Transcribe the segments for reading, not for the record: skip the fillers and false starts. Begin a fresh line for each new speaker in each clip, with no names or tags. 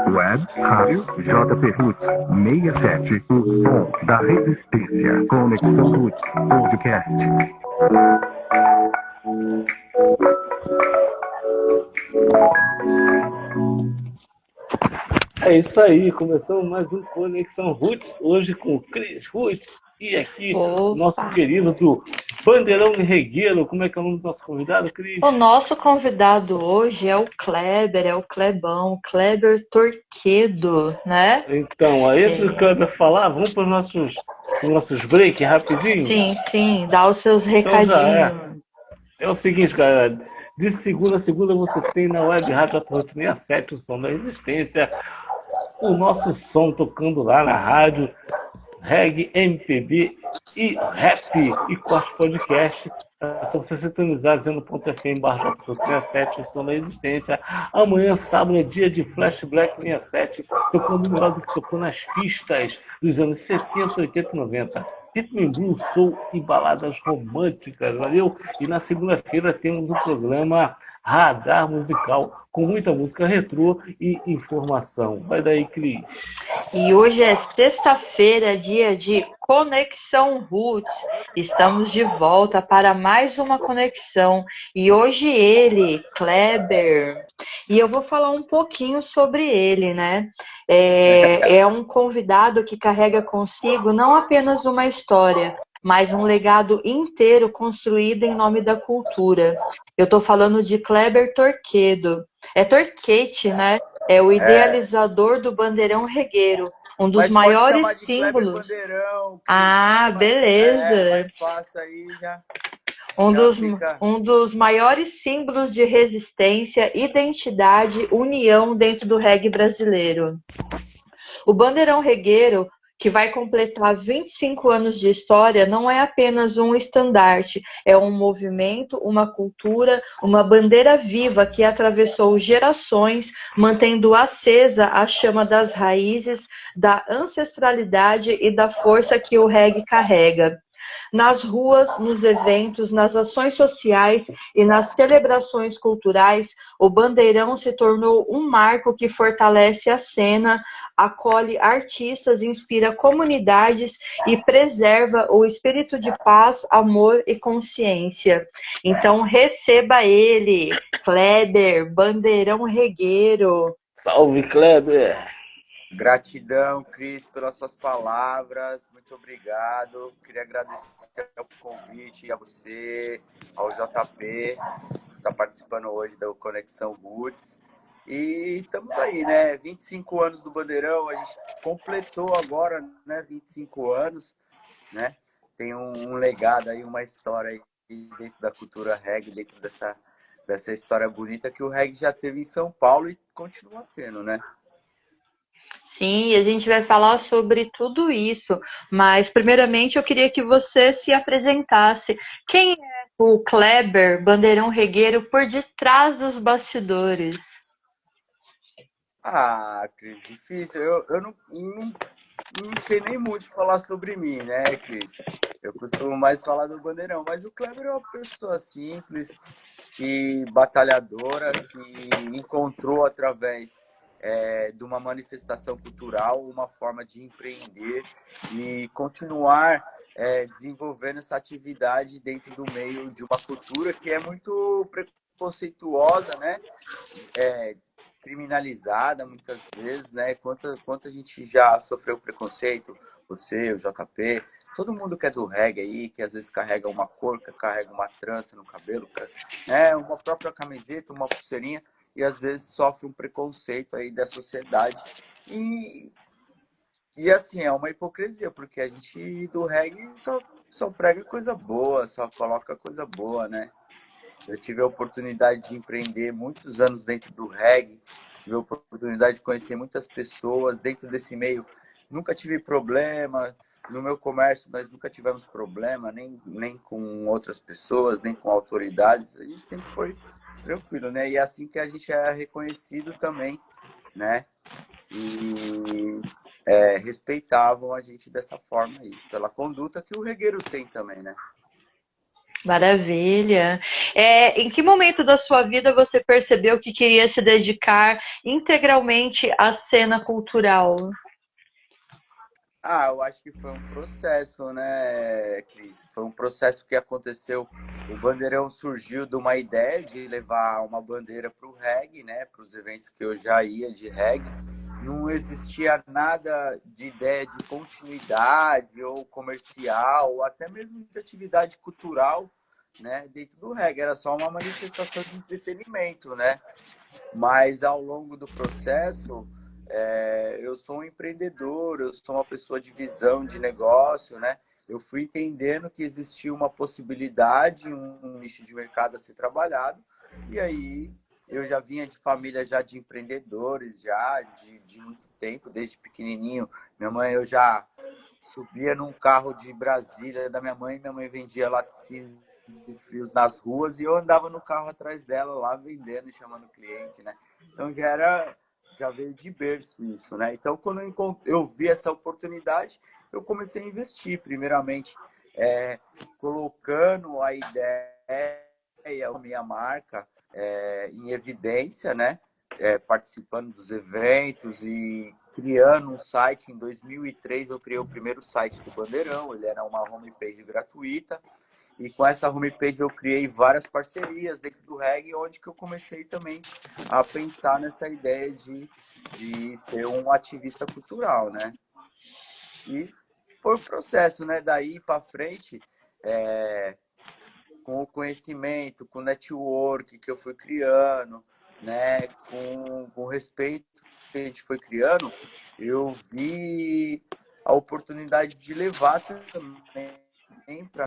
Web Rádio JP Roots 67, o som da resistência. Conexão Roots Podcast.
É isso aí, começamos mais um Conexão Roots, hoje com o Cris Roots e aqui o nosso querido do Bandeirão Regueiro. Como é que é o nome do nosso convidado, Cris?
O nosso convidado hoje é o Kleber, é o Clebão, Kleber Torquedo, né?
Então, aí antes do Kleber falar, vamos para os nossos break rapidinho?
Sim, dá os seus recadinhos.
É o seguinte, galera, de segunda a segunda você tem na Web Rádio 67 o som da resistência, o nosso som tocando lá na rádio, reggae, MPB e rap e corte podcast. Se você sintonizar zeno.fm/67, estou na existência. Amanhã, sábado, é dia de Flash Black 67, tocando o melhor do que tocou nas pistas dos anos 70, 80 e 90. Rhythm and Blues, soul e baladas românticas, valeu? E na segunda-feira temos o programa Radar Musical, com muita música retrô e informação. Vai daí, Cris.
E hoje é sexta-feira, dia de Conexão Roots. Estamos de volta para mais uma conexão. E hoje ele, Kleber. E eu vou falar um pouquinho sobre ele, né? É um convidado que carrega consigo não apenas uma história, mas um legado inteiro construído em nome da cultura. Eu estou falando de Kleber Torquedo. É Torquete, né? É o idealizador do Bandeirão Regueiro, um dos maiores símbolos.
Bandeirão,
beleza.
Mais fácil aí já.
Um dos maiores símbolos de resistência, identidade, união dentro do reggae brasileiro. O Bandeirão Regueiro, que vai completar 25 anos de história, não é apenas um estandarte, é um movimento, uma cultura, uma bandeira viva que atravessou gerações, mantendo acesa a chama das raízes, da ancestralidade e da força que o reggae carrega. Nas ruas, nos eventos, nas ações sociais e nas celebrações culturais, o bandeirão se tornou um marco que fortalece a cena, acolhe artistas, inspira comunidades e preserva o espírito de paz, amor e consciência. Então receba ele, Kleber, Bandeirão Regueiro.
Salve, Kleber!
Gratidão, Cris, pelas suas palavras. Muito obrigado. Queria agradecer o convite a você, ao JP, que está participando hoje da Conexão Roots. E estamos aí, né? 25 anos do Bandeirão, a gente completou agora, né? 25 anos, né? Tem um legado aí, uma história aí dentro da cultura reggae, dentro dessa história bonita que o reggae já teve em São Paulo e continua tendo, né?
Sim, a gente vai falar sobre tudo isso, mas primeiramente eu queria que você se apresentasse. Quem é o Kleber Bandeirão Regueiro por detrás dos bastidores?
Cris, difícil. Eu não sei nem muito falar sobre mim, né, Cris? Eu costumo mais falar do Bandeirão, mas o Kleber é uma pessoa simples e batalhadora que encontrou através de uma manifestação cultural uma forma de empreender e continuar desenvolvendo essa atividade dentro do meio de uma cultura que é muito preconceituosa, né? Criminalizada muitas vezes, né? Quanto a gente já sofreu preconceito, você, o JP, todo mundo que é do reggae aí, que às vezes carrega uma cor, carrega uma trança no cabelo, né? Uma própria camiseta, uma pulseirinha, e às vezes sofre um preconceito aí da sociedade. E assim, é uma hipocrisia, porque a gente do reggae só prega coisa boa, só coloca coisa boa, né? Eu tive a oportunidade de empreender muitos anos dentro do reggae, tive a oportunidade de conhecer muitas pessoas dentro desse meio. Nunca tive problema, no meu comércio nós nunca tivemos problema, nem com outras pessoas, nem com autoridades. A gente sempre foi tranquilo, né? E é assim que a gente é reconhecido também, né? E respeitavam a gente dessa forma aí, pela conduta que o regueiro tem também, né?
Maravilha. Em que momento da sua vida você percebeu que queria se dedicar integralmente à cena cultural?
Ah, eu acho que foi um processo, né, Cris? Foi um processo que aconteceu. O Bandeirão surgiu de uma ideia de levar uma bandeira para o reggae, né? Para os eventos que eu já ia de reggae. Não existia nada de ideia de continuidade ou comercial, ou até mesmo de atividade cultural, né? Dentro do reggae. Era só uma manifestação de entretenimento, né? Mas ao longo do processo, eu sou um empreendedor, eu sou uma pessoa de visão de negócio, né? Eu fui entendendo que existia uma possibilidade, um nicho de mercado a ser trabalhado, e aí eu já vinha de família já de empreendedores, já de muito tempo, desde pequenininho. Minha mãe, eu já subia num carro de Brasília da minha mãe vendia laticínios e frios nas ruas e eu andava no carro atrás dela lá vendendo e chamando cliente, né? Então já veio de berço isso, né? Então quando eu vi essa oportunidade, eu comecei a investir, primeiramente colocando a ideia, a minha marca em evidência, né? Participando dos eventos e criando um site. Em 2003 eu criei o primeiro site do Bandeirão, ele era uma homepage gratuita, e com essa homepage eu criei várias parcerias dentro do reggae, onde que eu comecei também a pensar nessa ideia de ser um ativista cultural, né? E foi um processo, né? Daí para frente, com o conhecimento, com o network que eu fui criando, né, com o respeito que a gente foi criando, eu vi a oportunidade de levar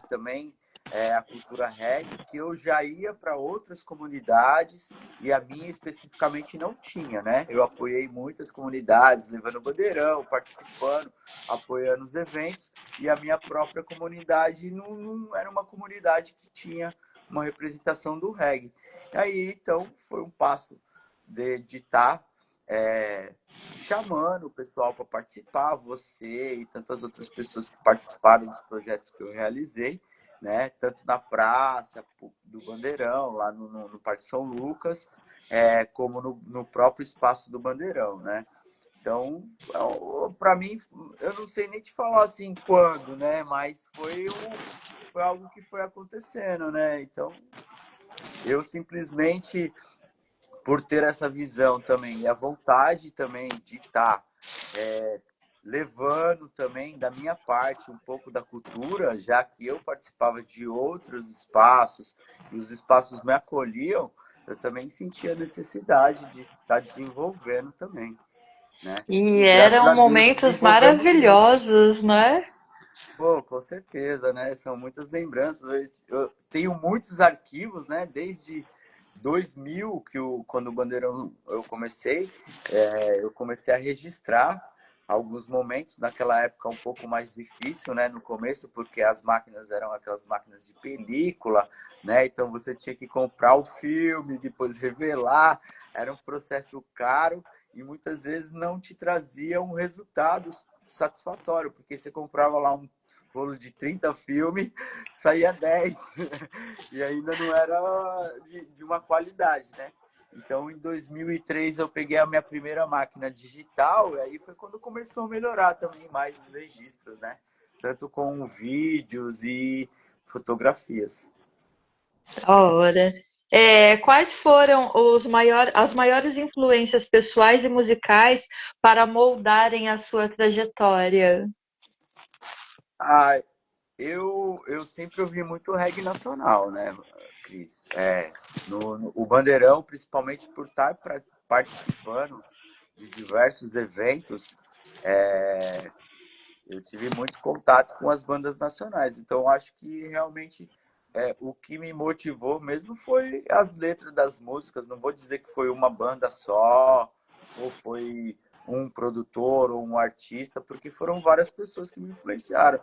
também para a cultura reggae, que eu já ia para outras comunidades e a minha especificamente não tinha, né? Eu apoiei muitas comunidades, levando bandeirão, participando, apoiando os eventos, e a minha própria comunidade não era uma comunidade que tinha uma representação do reggae. E aí, então, foi um passo de estar chamando o pessoal para participar, você e tantas outras pessoas que participaram dos projetos que eu realizei, né? Tanto na praça do Bandeirão, lá no Parque São Lucas, como no próprio espaço do Bandeirão, né? Então, para mim, eu não sei nem te falar assim quando, né? Mas foi algo que foi acontecendo, né? Então, eu simplesmente, por ter essa visão também e a vontade também de estar levando também da minha parte um pouco da cultura, já que eu participava de outros espaços e os espaços me acolhiam, eu também sentia a necessidade de estar desenvolvendo também, né?
E
E graças
eram
a Deus
momentos
desenvolvemos muito.
maravilhosos, né?
Pô, com certeza, né? São muitas lembranças. Eu tenho muitos arquivos, né? Desde 2000, quando o Bandeirão eu comecei a registrar alguns momentos. Naquela época um pouco mais difícil, né? No começo, porque as máquinas eram aquelas máquinas de película, né? Então você tinha que comprar o filme, depois revelar. Era um processo caro e muitas vezes não te trazia um resultado satisfatório, porque você comprava lá um rolo de 30 filmes, saía 10 e ainda não era de uma qualidade, né? Então, em 2003, eu peguei a minha primeira máquina digital, e aí foi quando começou a melhorar também mais os registros, né? Tanto com vídeos e fotografias.
Da hora. Quais foram as maiores influências pessoais e musicais para moldarem a sua trajetória?
Ah, eu sempre ouvi muito reggae nacional, né, Cris? O Bandeirão, principalmente por estar participando de diversos eventos, eu tive muito contato com as bandas nacionais. Então, acho que realmente o que me motivou mesmo foi as letras das músicas. Não vou dizer que foi uma banda só, ou foi um produtor ou um artista, porque foram várias pessoas que me influenciaram.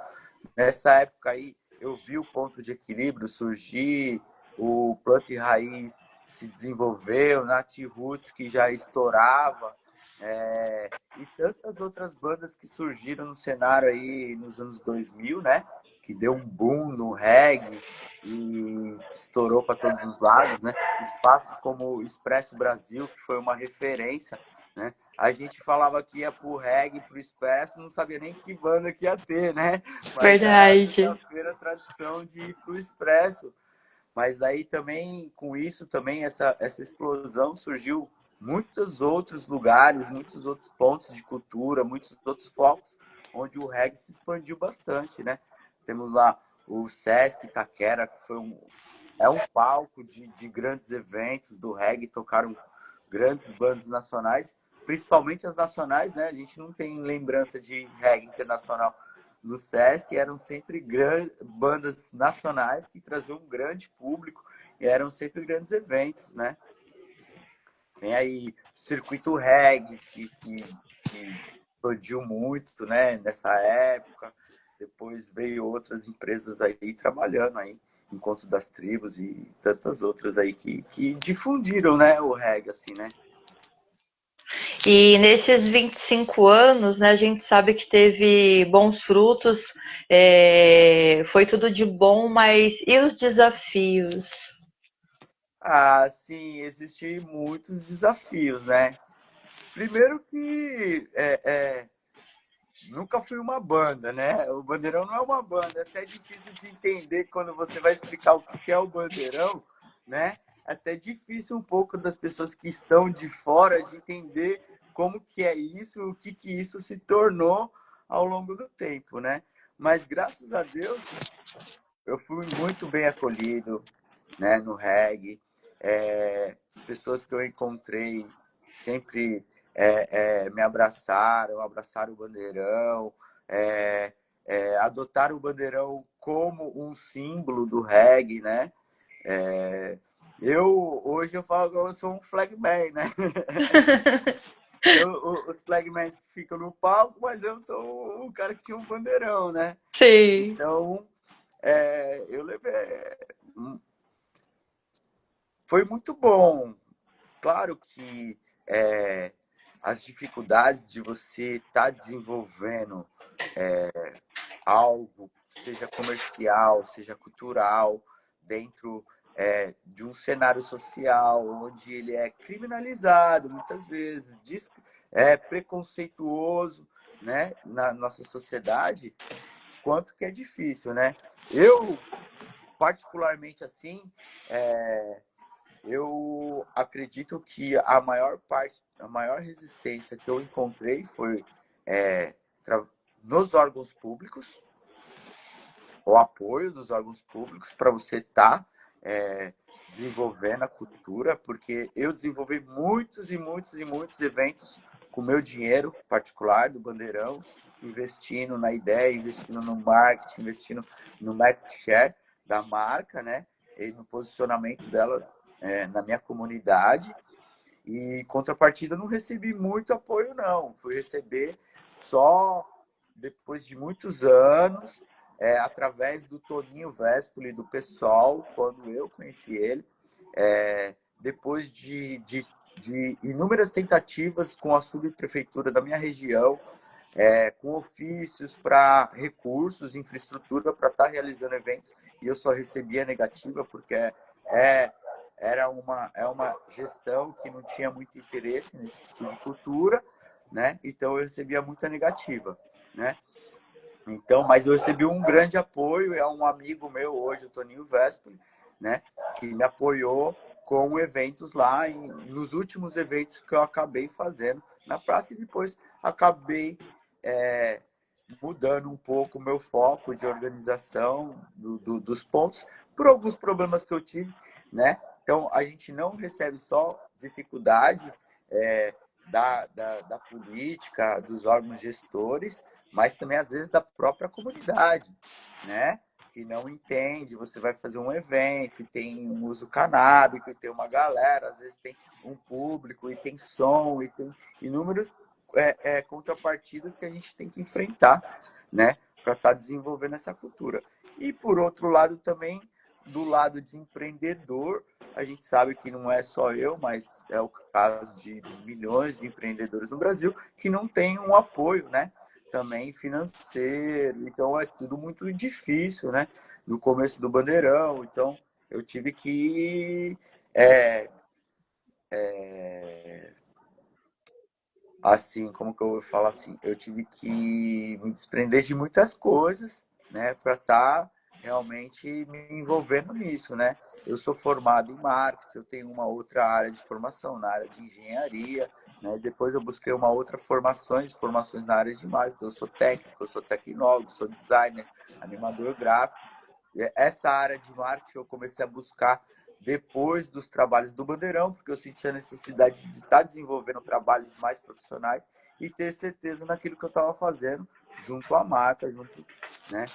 Nessa época aí, eu vi o Ponto de Equilíbrio surgir, o Planta e Raiz se desenvolveu, o Nat Roots, que já estourava, e tantas outras bandas que surgiram no cenário aí nos anos 2000, né? que deu um boom no reggae e estourou para todos os lados, né? Espaços como o Expresso Brasil, que foi uma referência, né? A gente falava que ia pro reggae, pro Expresso, não sabia nem que banda que ia ter, né? Mas era
Verdade.
segunda-feira a tradição de ir pro Expresso. Mas daí também, com isso também, essa explosão surgiu muitos outros lugares, muitos outros pontos de cultura, muitos outros focos, onde o reggae se expandiu bastante, né? Temos lá o Sesc Itaquera, que é um palco de grandes eventos do reggae, tocaram grandes bandas nacionais, principalmente as nacionais, né? A gente não tem lembrança de reggae internacional no Sesc, eram sempre bandas nacionais que traziam um grande público e eram sempre grandes eventos, né? Tem aí o Circuito Reggae, que explodiu muito, né, nessa época. Depois veio outras empresas aí trabalhando aí, Encontro das Tribos e tantas outras aí que difundiram, né, o reggae, assim, né?
E nesses 25 anos, né, a gente sabe que teve bons frutos, foi tudo de bom, mas e os desafios?
Ah, sim, existem muitos desafios, né? Primeiro que nunca fui uma banda, né? O Bandeirão não é uma banda. É até difícil de entender quando você vai explicar o que é o Bandeirão, né? É até difícil um pouco das pessoas que estão de fora de entender como que é isso, o que isso se tornou ao longo do tempo, né? Mas graças a Deus eu fui muito bem acolhido, né, no reggae. As pessoas que eu encontrei sempre me abraçaram o Bandeirão, adotaram o Bandeirão como um símbolo do reggae, né? Hoje eu falo que eu sou um flagman, né? Os flagmen que ficam no palco, mas eu sou o cara que tinha um bandeirão, né?
Sim.
Então, eu levei. Foi muito bom. Claro que as dificuldades de você estar desenvolvendo algo, seja comercial, seja cultural, dentro de um cenário social onde ele é criminalizado, muitas vezes, é preconceituoso, né, na nossa sociedade, quanto que é difícil, né? Eu, particularmente assim, eu acredito que a maior resistência que eu encontrei foi nos órgãos públicos, o apoio dos órgãos públicos para você estar desenvolvendo a cultura, porque eu desenvolvi muitos e muitos e muitos eventos com meu dinheiro particular do Bandeirão, investindo na ideia, investindo no marketing, investindo no market share da marca, né? E no posicionamento dela na minha comunidade. E, em contrapartida, não recebi muito apoio, não. Fui receber só depois de muitos anos, através do Toninho Vespoli, do PSOL, quando eu conheci ele. Depois de inúmeras tentativas com a subprefeitura da minha região, com ofícios para recursos, infraestrutura para estar realizando eventos, e eu só recebia negativa, porque era uma gestão que não tinha muito interesse nesse tipo de cultura, né? Então eu recebia muita negativa, né? Então, mas eu recebi um grande apoio, é um amigo meu hoje, o Toninho Vespoli, né? Que me apoiou com eventos lá, nos últimos eventos que eu acabei fazendo na praça, e depois acabei mudando um pouco o meu foco de organização dos pontos por alguns problemas que eu tive, né? Então, a gente não recebe só dificuldade da política, dos órgãos gestores, mas também, às vezes, da própria comunidade, né? Que não entende, você vai fazer um evento e tem um uso canábico, e tem uma galera, às vezes tem um público, e tem som, e tem inúmeros contrapartidas que a gente tem que enfrentar, né? Para estar desenvolvendo essa cultura. E, por outro lado, também, do lado de empreendedor, a gente sabe que não é só eu, mas é o caso de milhões de empreendedores no Brasil que não tem um apoio, né? também financeiro. Então é tudo muito difícil, né? No começo do Bandeirão. Então eu tive que assim, como que eu vou falar assim? Eu tive que me desprender de muitas coisas, né, para estar realmente me envolvendo nisso, né? Eu sou formado em marketing, eu tenho uma outra área de formação, na área de engenharia, né? Depois eu busquei uma outra formações na área de marketing. Eu sou técnico, eu sou tecnólogo, sou designer, animador gráfico. Essa área de marketing eu comecei a buscar depois dos trabalhos do Bandeirão, porque eu senti a necessidade de estar desenvolvendo trabalhos mais profissionais e ter certeza naquilo que eu estava fazendo, junto à marca, junto, né,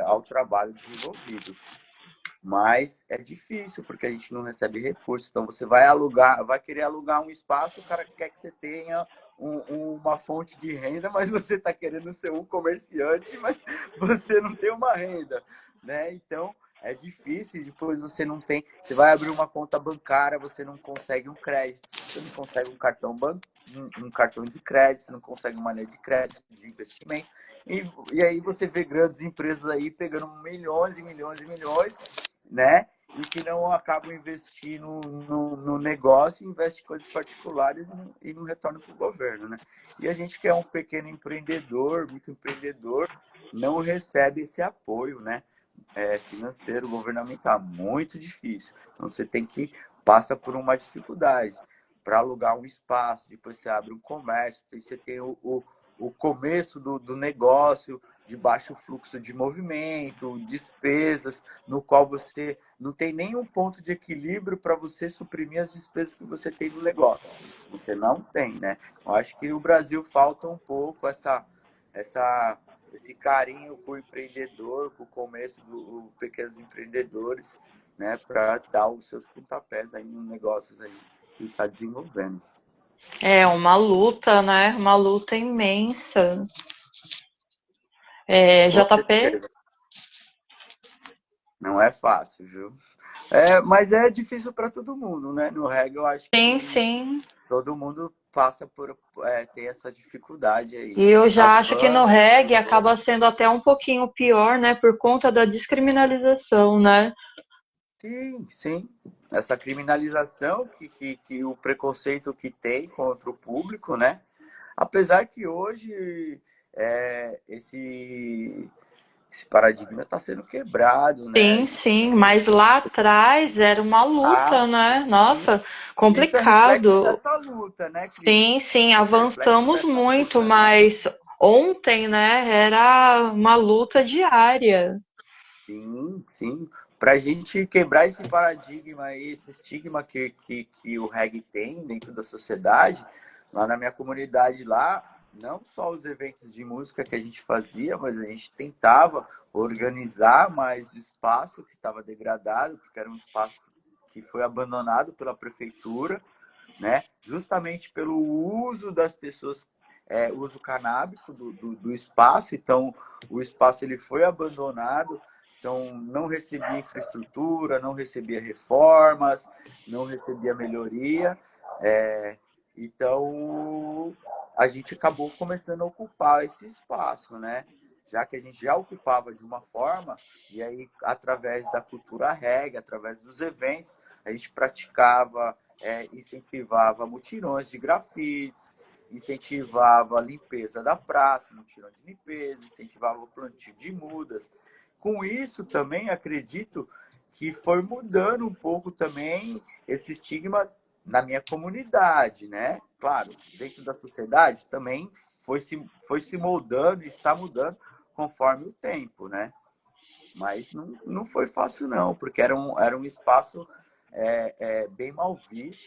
ao trabalho desenvolvido. Mas é difícil, porque a gente não recebe recursos. Então você vai alugar, vai querer alugar um espaço, o cara quer que você tenha uma fonte de renda, mas você está querendo ser um comerciante, mas você não tem uma renda, né? Então é difícil. Depois você não tem, você vai abrir uma conta bancária, você não consegue um crédito, você não consegue um cartão de crédito, você não consegue uma linha de crédito, de investimento. E aí você vê grandes empresas aí pegando milhões e milhões e milhões, né? E que não acabam investindo no negócio, investe em coisas particulares e não retorna para o governo, né? E a gente que é um pequeno empreendedor, microempreendedor, não recebe esse apoio, né? Financeiro, governamental, muito difícil. Então você tem que passa por uma dificuldade para alugar um espaço, depois você abre um comércio, você tem o começo do negócio de baixo fluxo de movimento, despesas, no qual você não tem nenhum ponto de equilíbrio para você suprimir as despesas que você tem no negócio. Você não tem, né? Eu acho que o Brasil falta um pouco esse carinho com o empreendedor, com o começo dos pequenos empreendedores, né? Para dar os seus pontapés aí nos negócios aí que está desenvolvendo.
É uma luta, né? Uma luta imensa.
Com
JP?
certeza. Não é fácil, viu? Mas é difícil para todo mundo, né? No reggae eu acho
Sim,
que
sim.
todo mundo passa por ter essa dificuldade aí.
E eu
As
já acho que no
bandas, os
reggae acaba
produtores.
sendo até um pouquinho pior, né? Por conta da descriminalização, né?
Sim, sim. Essa criminalização que o preconceito que tem contra o público, né? Apesar que hoje esse paradigma está sendo quebrado, né? A
Sim,
gente
sim.
tem.
Mas lá atrás era uma luta, né?
Sim.
Nossa,
Isso é reflexo
complicado.
dessa luta, né,
Sim,
Cris?
sim,
É reflexo
avançamos
dessa
muito,
luta.
mas ontem, né, era uma luta diária.
Sim, sim. Para a gente quebrar esse paradigma, esse estigma que o reggae tem dentro da sociedade, lá na minha comunidade lá, não só os eventos de música que a gente fazia, mas a gente tentava organizar mais espaço que estava degradado, porque era um espaço que foi abandonado pela prefeitura, né? Justamente pelo uso das pessoas, uso canábico do espaço. Então, o espaço ele foi abandonado, então não recebia infraestrutura, não recebia reformas, não recebia melhoria. Então, a gente acabou começando a ocupar esse espaço, né? Já que a gente já ocupava de uma forma, e aí, através da cultura reggae, através dos eventos, a gente praticava, incentivava mutirões de grafites, incentivava a limpeza da praça, mutirão de limpeza, incentivava o plantio de mudas. Com isso, também acredito que foi mudando um pouco também esse estigma na minha comunidade, né? Claro, dentro da sociedade também foi se moldando e está mudando conforme o tempo, né? Mas não foi fácil não, porque era um espaço bem mal visto,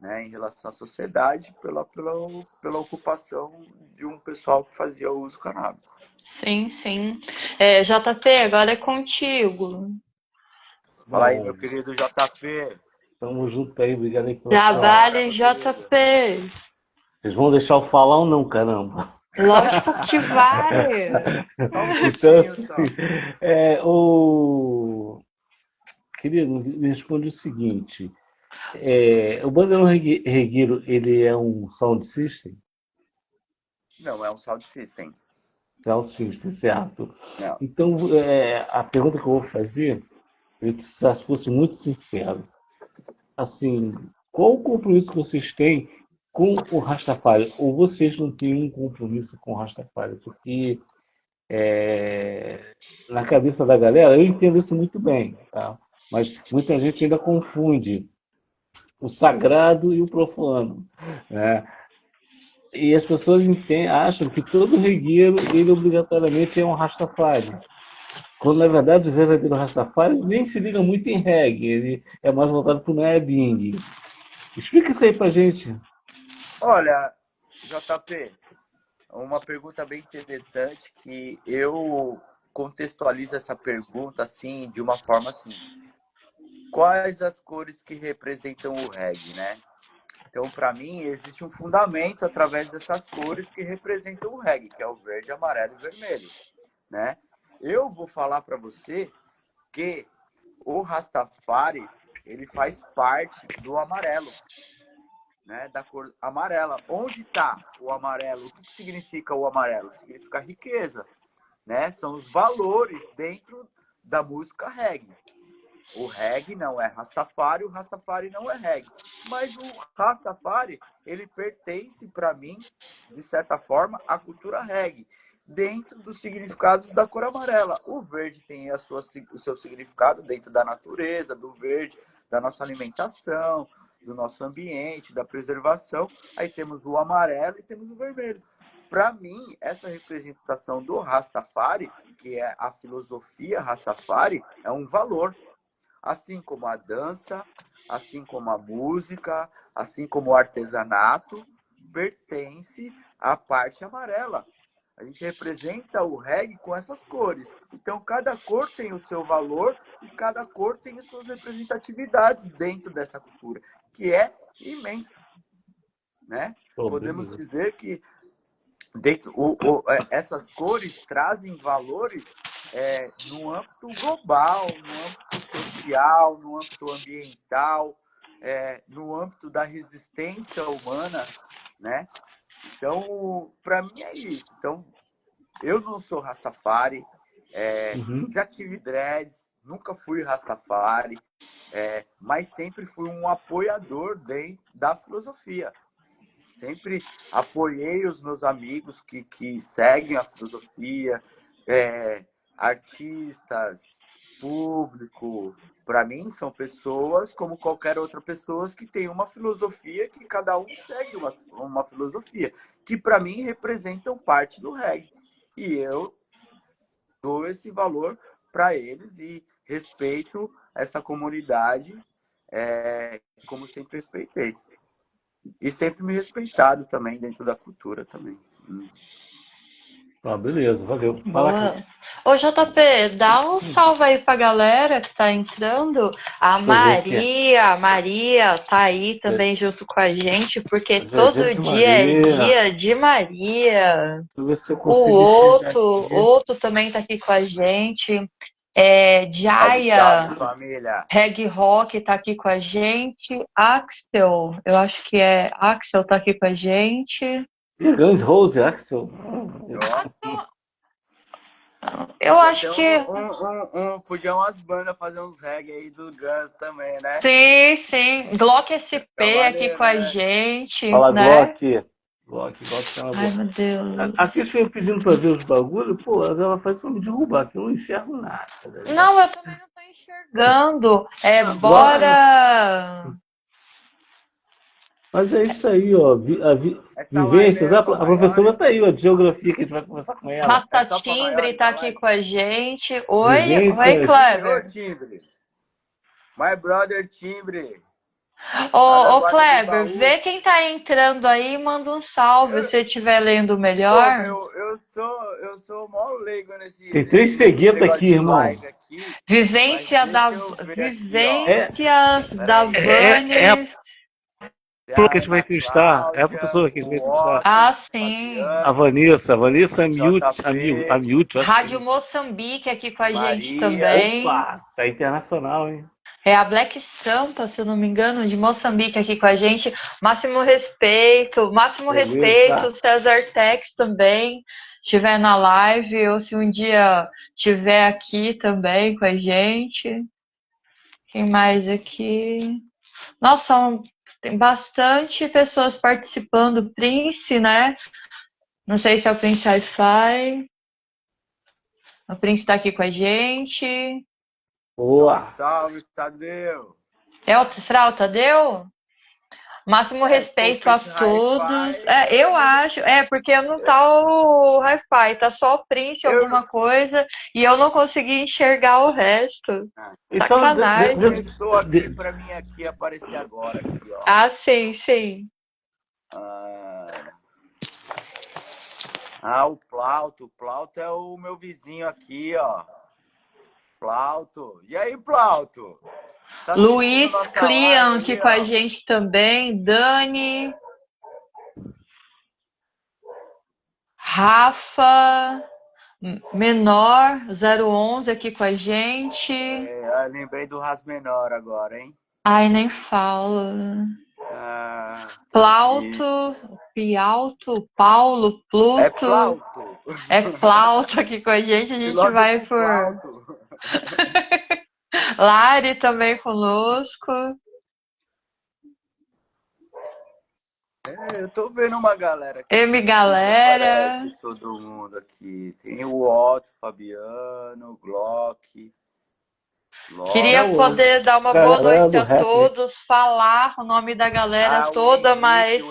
né, em relação à sociedade pela ocupação de um pessoal que fazia uso canábico.
Sim, sim. JP, agora é contigo.
Fala aí,
Bom,
meu querido JP.
tamo junto aí, obrigado aí pela sua.
Bora,
Trabalhe,
meu querido.
JP.
Vocês vão deixar eu falar ou não, caramba?
Lógico que vai.
Só um
Então,
pouquinho,
assim,
só.
querido, me responde o seguinte: o Bandeirão Regueiro, ele é um sound system?
Não, é um sound system.
Salsicha, certo.
Não.
Então, a pergunta que eu vou fazer, se fosse muito sincero, assim, qual o compromisso que vocês têm com o Rastafari? Ou vocês não têm um compromisso com o Rastafari? Porque na cabeça da galera, eu entendo isso muito bem, tá? Mas muita gente ainda confunde o sagrado e o profano, né? E as pessoas acham que todo regueiro, ele obrigatoriamente é um Rastafari. Quando, na verdade, o verdadeiro Rastafari nem se liga muito em reggae, ele é mais voltado para o Bing. Explica isso aí pra gente.
Olha, JP, uma pergunta bem interessante que eu contextualizo essa pergunta assim, de uma forma assim. Quais as cores que representam o reggae, né? Então, para mim, existe um fundamento através dessas cores que representam o reggae, que é o verde, amarelo e vermelho, né? Eu vou falar para você que o Rastafari, ele faz parte do amarelo, né? Da cor amarela. Onde está o amarelo? O que significa o amarelo? Significa riqueza, né? São os valores dentro da música reggae. O reggae não é Rastafari, o Rastafari não é reggae. Mas o Rastafari, ele pertence, para mim, de certa forma, à cultura reggae, dentro dos significados da cor amarela. O verde tem o seu significado dentro da natureza, do verde, da nossa alimentação, do nosso ambiente, da preservação. Aí temos o amarelo e temos o vermelho. Para mim, essa representação do Rastafari, que é a filosofia Rastafari, é um valor. Assim como a dança, assim como a música, assim como o artesanato, pertence à parte amarela. A gente representa o reggae com essas cores. Então, cada cor tem o seu valor e cada cor tem as suas representatividades dentro dessa cultura, que é imensa, né? Podemos dizer que essas cores trazem valores no âmbito global, no âmbito social, no âmbito ambiental, no âmbito da resistência humana, né? Então, para mim é isso. Então, eu não sou Rastafari, já tive dreads, nunca fui Rastafari, mas sempre fui um apoiador da filosofia. Sempre apoiei os meus amigos que seguem a filosofia, artistas, público. Para mim, são pessoas como qualquer outra pessoa que tem uma filosofia, que cada um segue uma filosofia, que para mim representam parte do reggae. E eu dou esse valor para eles e respeito essa comunidade como sempre respeitei. E sempre me respeitado também dentro da cultura também.
Beleza, valeu.
Boa. Ô, JP, dá um salve aí pra galera que tá entrando. A Maria tá aí também junto com a gente, porque todo dia é dia de Maria. O Outro também tá aqui com a gente. Jaya, Reg Rock tá aqui com a gente. Axel, eu acho que é Axel tá aqui com a gente.
Guns Rose, Axel.
Eu acho que
podiam as bandas fazer uns reggae aí do Guns também, né?
Sim. Glock SP aqui com a gente.
Fala,
né?
Glock tá
Ai, meu Deus.
Aqui eu pedindo pra ver os bagulhos, pô, ela faz pra me derrubar, que eu não enxergo nada.
Não, eu também não tô enxergando. Bora.
Mas é isso aí, ó. Vivências. A professora tá aí, ó, de geografia, que a gente vai conversar com ela.
Rasta Timbre tá aqui com a gente. Oi, Kleber.
Oi, Timbre. My brother Timbre.
Ô, Kleber, vê quem tá entrando aí e manda um salve, se você estiver lendo melhor.
Eu sou o maior leigo nesse.
Tem 3 seguidos aqui, irmão.
Vivências da Vânia.
Que a gente vai entrevistar, é a professora que a gente vai entrevistar.
Ah, sim.
A Vanessa Amiúti.
Rádio Moçambique aqui com a gente também.
Opa, tá internacional, hein?
É a Black Sampa, se eu não me engano, de Moçambique aqui com a gente. Máximo
Beleza.
respeito, César Tex também estiver na live, ou se um dia estiver aqui também com a gente. Quem mais aqui? Nossa, tem bastante pessoas participando. Prince, né? Não sei se é o Prince Hi-Fi. O Prince tá aqui com a gente.
Boa.
Salve, Tadeu!
Será o Tadeu? Máximo respeito a todos. Eu acho. Porque não tá o Hi-Fi, tá só o Prince, alguma coisa, e eu não consegui enxergar o resto.
Então,
Sacanagem.
Começou aqui pra mim aqui aparecer agora, aqui, ó.
Ah, sim.
O Plauto. O Plauto é o meu vizinho aqui, ó. Plauto. E aí, Plauto? Tá
Luiz Clian aqui
ali,
com a gente também. Dani. Rafa. Menor 011 aqui com a gente.
Eu lembrei do Ras Menor agora, hein?
Ai, nem fala. Plauto, Pialto, Paulo, Pluto.
É Plauto.
É Plauto aqui com a gente. A gente vai por
Plauto.
Lari também conosco.
Eu tô vendo uma galera aqui.
Galera.
Aparece todo mundo aqui. Tem o Otto, Fabiano, Glock.
Queria poder dar uma boa noite a todos, falar o nome da galera toda, mas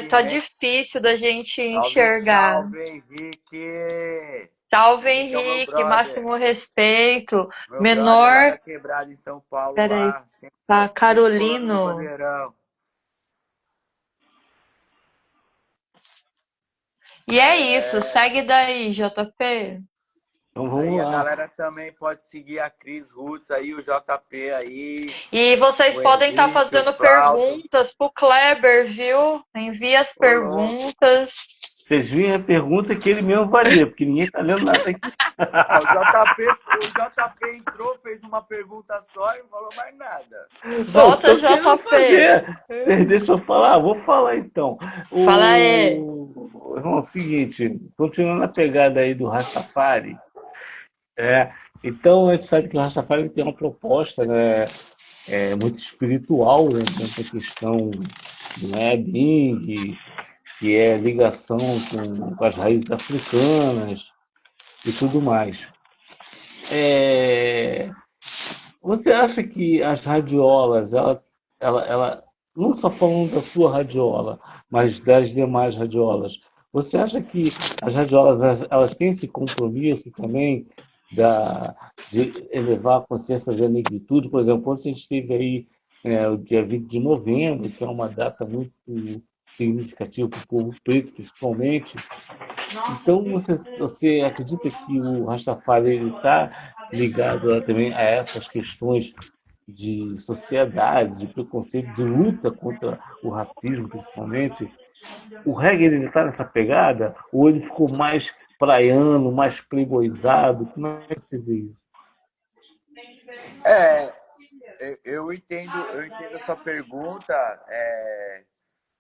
tá difícil da gente enxergar.
Salve, Henrique!
Salve, Henrique, máximo respeito. Menor.
Quebrada em São Paulo.
Peraí, tá Carolino. E é isso, segue daí, JP.
Então vamos
aí
lá.
A galera também pode seguir a Cris Roots aí, o JP aí.
E vocês podem estar fazendo perguntas pro Kleber, viu? Envia as perguntas.
Vocês viram a pergunta que ele mesmo faria, porque ninguém tá lendo nada aqui.
O JP entrou, fez uma pergunta só e não falou mais nada.
Volta, JP.
Vocês deixam eu falar? Vou falar então.
Fala aí.
Irmão, é o seguinte, continuando a pegada aí do Rastafari, então a gente sabe que o Rastafari tem uma proposta, né, muito espiritual, né, dentro da questão do Bing, que é ligação com as raízes africanas e tudo mais. Você acha que as radiolas, ela, não só falando da sua radiola, mas das demais radiolas, você acha que as radiolas elas têm esse compromisso também de elevar a consciência da negritude? Por exemplo, quando a gente teve aí o dia 20 de novembro, que é uma data muito significativa para o povo preto, principalmente. Então, você acredita que o Rastafari está ligado também a essas questões de sociedade, de preconceito, de luta contra o racismo, principalmente? O reggae ele está nessa pegada? Ou ele ficou mais praiano, mais playboyzado? Como é que você vê isso?
Eu entendo a sua pergunta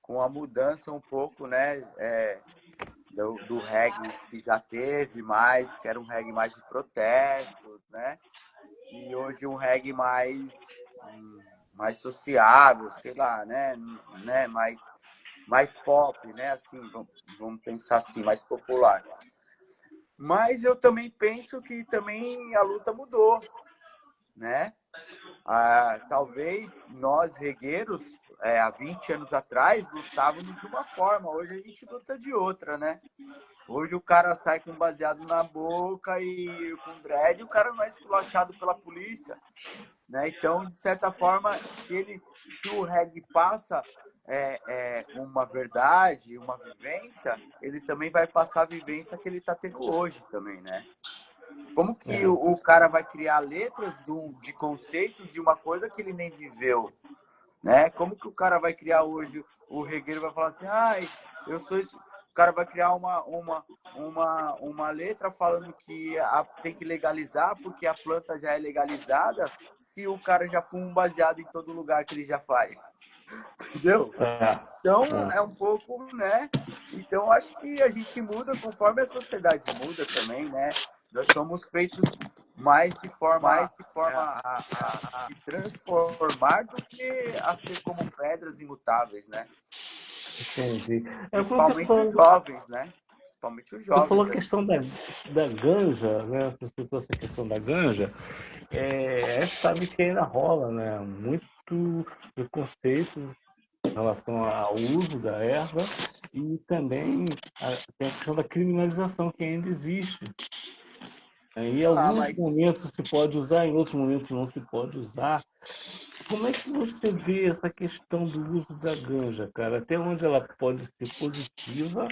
com a mudança um pouco, né? Do reggae que já teve mais, que era um reggae mais de protesto, né? E hoje um reggae mais sociável, sei lá, né? Mais pop, né? Assim, vamos pensar assim, mais popular. Mas eu também penso que também a luta mudou, né? Talvez nós, regueiros, há 20 anos atrás, lutávamos de uma forma, hoje a gente luta de outra, né? Hoje o cara sai com baseado na boca e com dread, o cara não é esculachado pela polícia, né? Então, de certa forma, se o reggae passa uma verdade, uma vivência, ele também vai passar a vivência que ele está tendo hoje também, né? Como que o cara vai criar letras de conceitos de uma coisa que ele nem viveu, né? Como que o cara vai criar hoje, o regueiro vai falar assim, eu sou isso. cara vai criar uma letra falando que tem que legalizar porque a planta já é legalizada, se o cara já fuma um baseado em todo lugar que ele já faz. Entendeu? Então, é um pouco, né? Então, acho que a gente muda conforme a sociedade muda também, né? Nós somos feitos mais de forma a se transformar do que a ser como pedras imutáveis, né?
Entendi.
Principalmente os jovens, né? Principalmente os jovens.
Você falou a questão da ganja, né? Você citou essa questão da ganja. Sabe que ainda rola, né? Muito preconceito em relação ao uso da erva e também tem a questão da criminalização que ainda existe. Em alguns momentos se pode usar, em outros momentos não se pode usar. Como é que você vê essa questão do uso da ganja, cara? Até onde ela pode ser positiva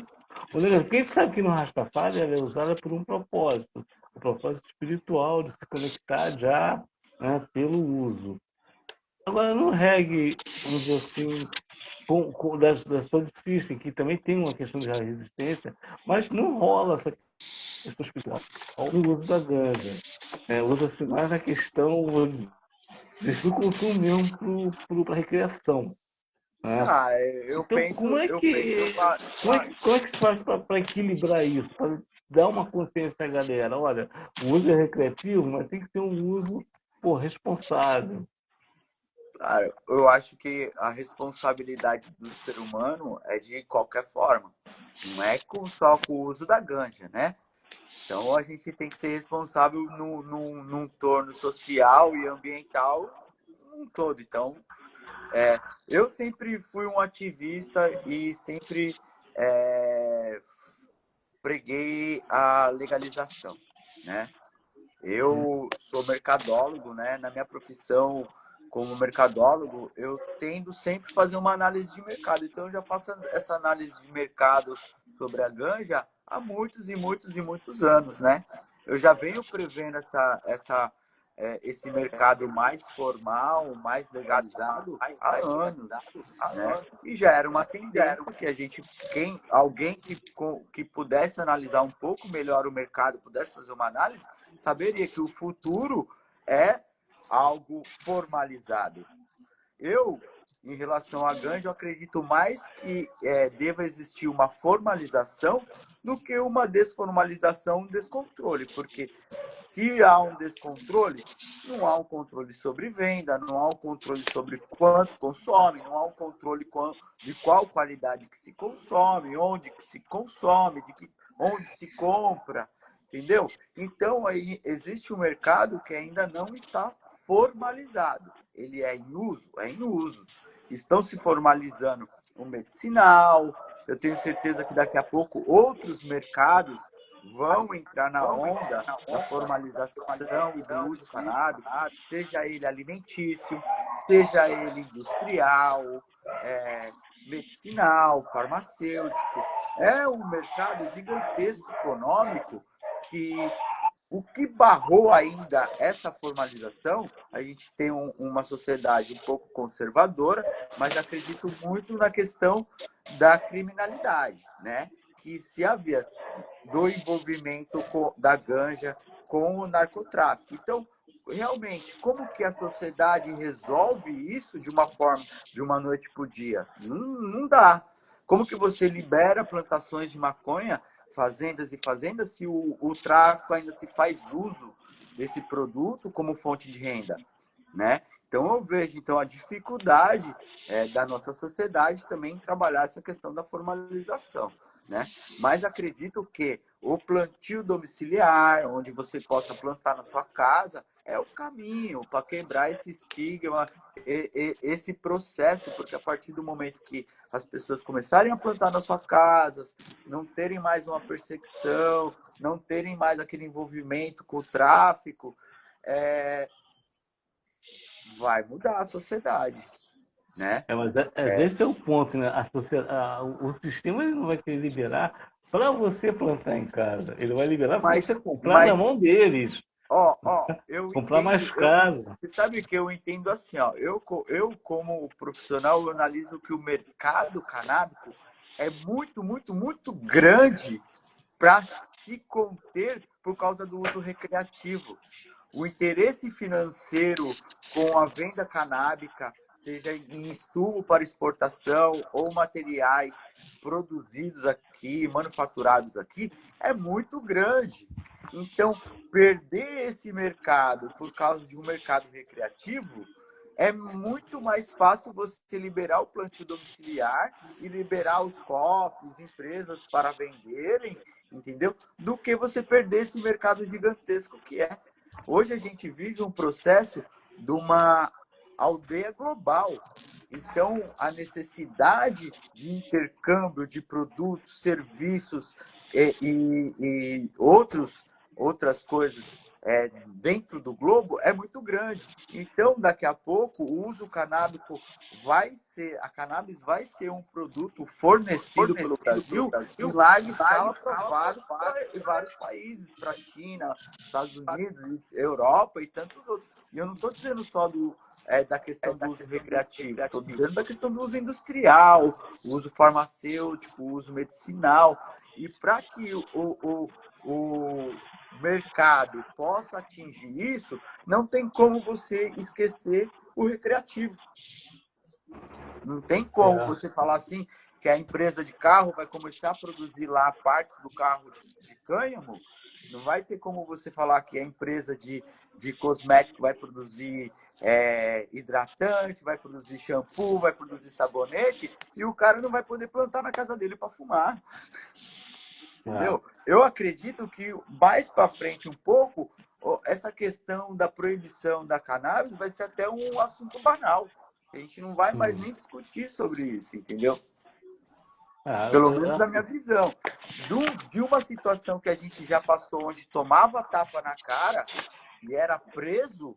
ou negativa? Porque a gente sabe que no Rastafari ela é usada por um propósito, o propósito espiritual de se conectar já, né, pelo uso. Agora, no reggae, vamos dizer assim, da Soul System, que também tem uma questão de resistência, mas não rola essa questão espiritual no uso da ganja. Usa-se mais na questão do consumo mesmo para recreação.
Eu
Então,
penso.
como é que se faz para equilibrar isso? Para dar uma consciência à galera? Olha, o uso é recreativo, mas tem que ser um uso responsável.
Cara, eu acho que a responsabilidade do ser humano é de qualquer forma. Não é só com o uso da ganja, né? Então, a gente tem que ser responsável num torno social e ambiental um todo. Então, eu sempre fui um ativista e sempre preguei a legalização, né? Eu sou mercadólogo, né? Na minha profissão como mercadólogo, eu tendo sempre fazer uma análise de mercado. Então, eu já faço essa análise de mercado sobre a ganja há muitos e muitos e muitos anos, né? Eu já venho prevendo esse mercado mais formal, mais legalizado há anos, né? E já era uma tendência que alguém que pudesse analisar um pouco melhor o mercado, pudesse fazer uma análise, saberia que o futuro é algo formalizado. Em relação à ganja, eu acredito mais que deva existir uma formalização do que uma desformalização, um descontrole. Porque se há um descontrole, não há um controle sobre venda, não há um controle sobre quanto consome, não há um controle de qual qualidade que se consome, onde que se consome, onde se compra, entendeu? Então, aí existe um mercado que ainda não está formalizado. Ele é em uso? É em uso. Estão se formalizando o medicinal. Eu tenho certeza que daqui a pouco outros mercados vão entrar na onda da formalização e do uso canábico, seja ele alimentício, seja ele industrial, medicinal, farmacêutico. É um mercado gigantesco econômico que o que barrou ainda essa formalização, a gente tem uma sociedade um pouco conservadora, mas acredito muito na questão da criminalidade, né? Que se havia do envolvimento da ganja com o narcotráfico. Então, realmente, como que a sociedade resolve isso de uma forma, de uma noite para o dia? Não dá. Como que você libera plantações de maconha, fazendas e fazendas, se o tráfico ainda se faz uso desse produto como fonte de renda, né? Então, eu vejo a dificuldade da nossa sociedade também em trabalhar essa questão da formalização, né? Mas acredito que o plantio domiciliar, onde você possa plantar na sua casa, é o caminho para quebrar esse estigma, esse processo, porque a partir do momento que as pessoas começarem a plantar nas suas casas, não terem mais uma perseguição, não terem mais aquele envolvimento com o tráfico, vai mudar a sociedade, né?
Mas esse é o ponto, né? O sistema ele não vai querer liberar para você plantar em casa. Ele vai liberar para você comprar na mão deles.
Eu
comprar
entendo,
mais caro.
Você sabe que eu entendo assim, ó. Eu como profissional, eu analiso que o mercado canábico é muito, muito, muito grande para se conter por causa do uso recreativo. O interesse financeiro com a venda canábica, seja em insumo para exportação ou materiais produzidos aqui, manufaturados aqui, é muito grande. Então, perder esse mercado por causa de um mercado recreativo é muito mais fácil você liberar o plantio domiciliar e liberar os COFs, empresas para venderem, entendeu? Do que você perder esse mercado gigantesco que é. Hoje a gente vive um processo de uma aldeia global. Então, a necessidade de intercâmbio de produtos, serviços e outras coisas dentro do globo é muito grande. Então, daqui a pouco, o uso canábico a cannabis vai ser um produto fornecido pelo Brasil em larga escala para vários países, para a China, Estados Unidos, Europa e tantos outros. E eu não estou dizendo só da questão do uso recreativo, estou dizendo da questão do uso industrial, o uso farmacêutico, o uso medicinal. E para que o mercado possa atingir isso, não tem como você esquecer o recreativo. Não tem como você falar assim que a empresa de carro vai começar a produzir lá partes do carro de cânhamo. Não vai ter como você falar que a empresa de cosmético vai produzir hidratante, vai produzir shampoo, vai produzir sabonete, e o cara não vai poder plantar na casa dele para fumar. Entendeu? Eu acredito que mais para frente um pouco, essa questão da proibição da cannabis vai ser até um assunto banal. A gente não vai mais nem discutir sobre isso, entendeu? Pelo menos a minha visão. De uma situação que a gente já passou, onde tomava tapa na cara e era preso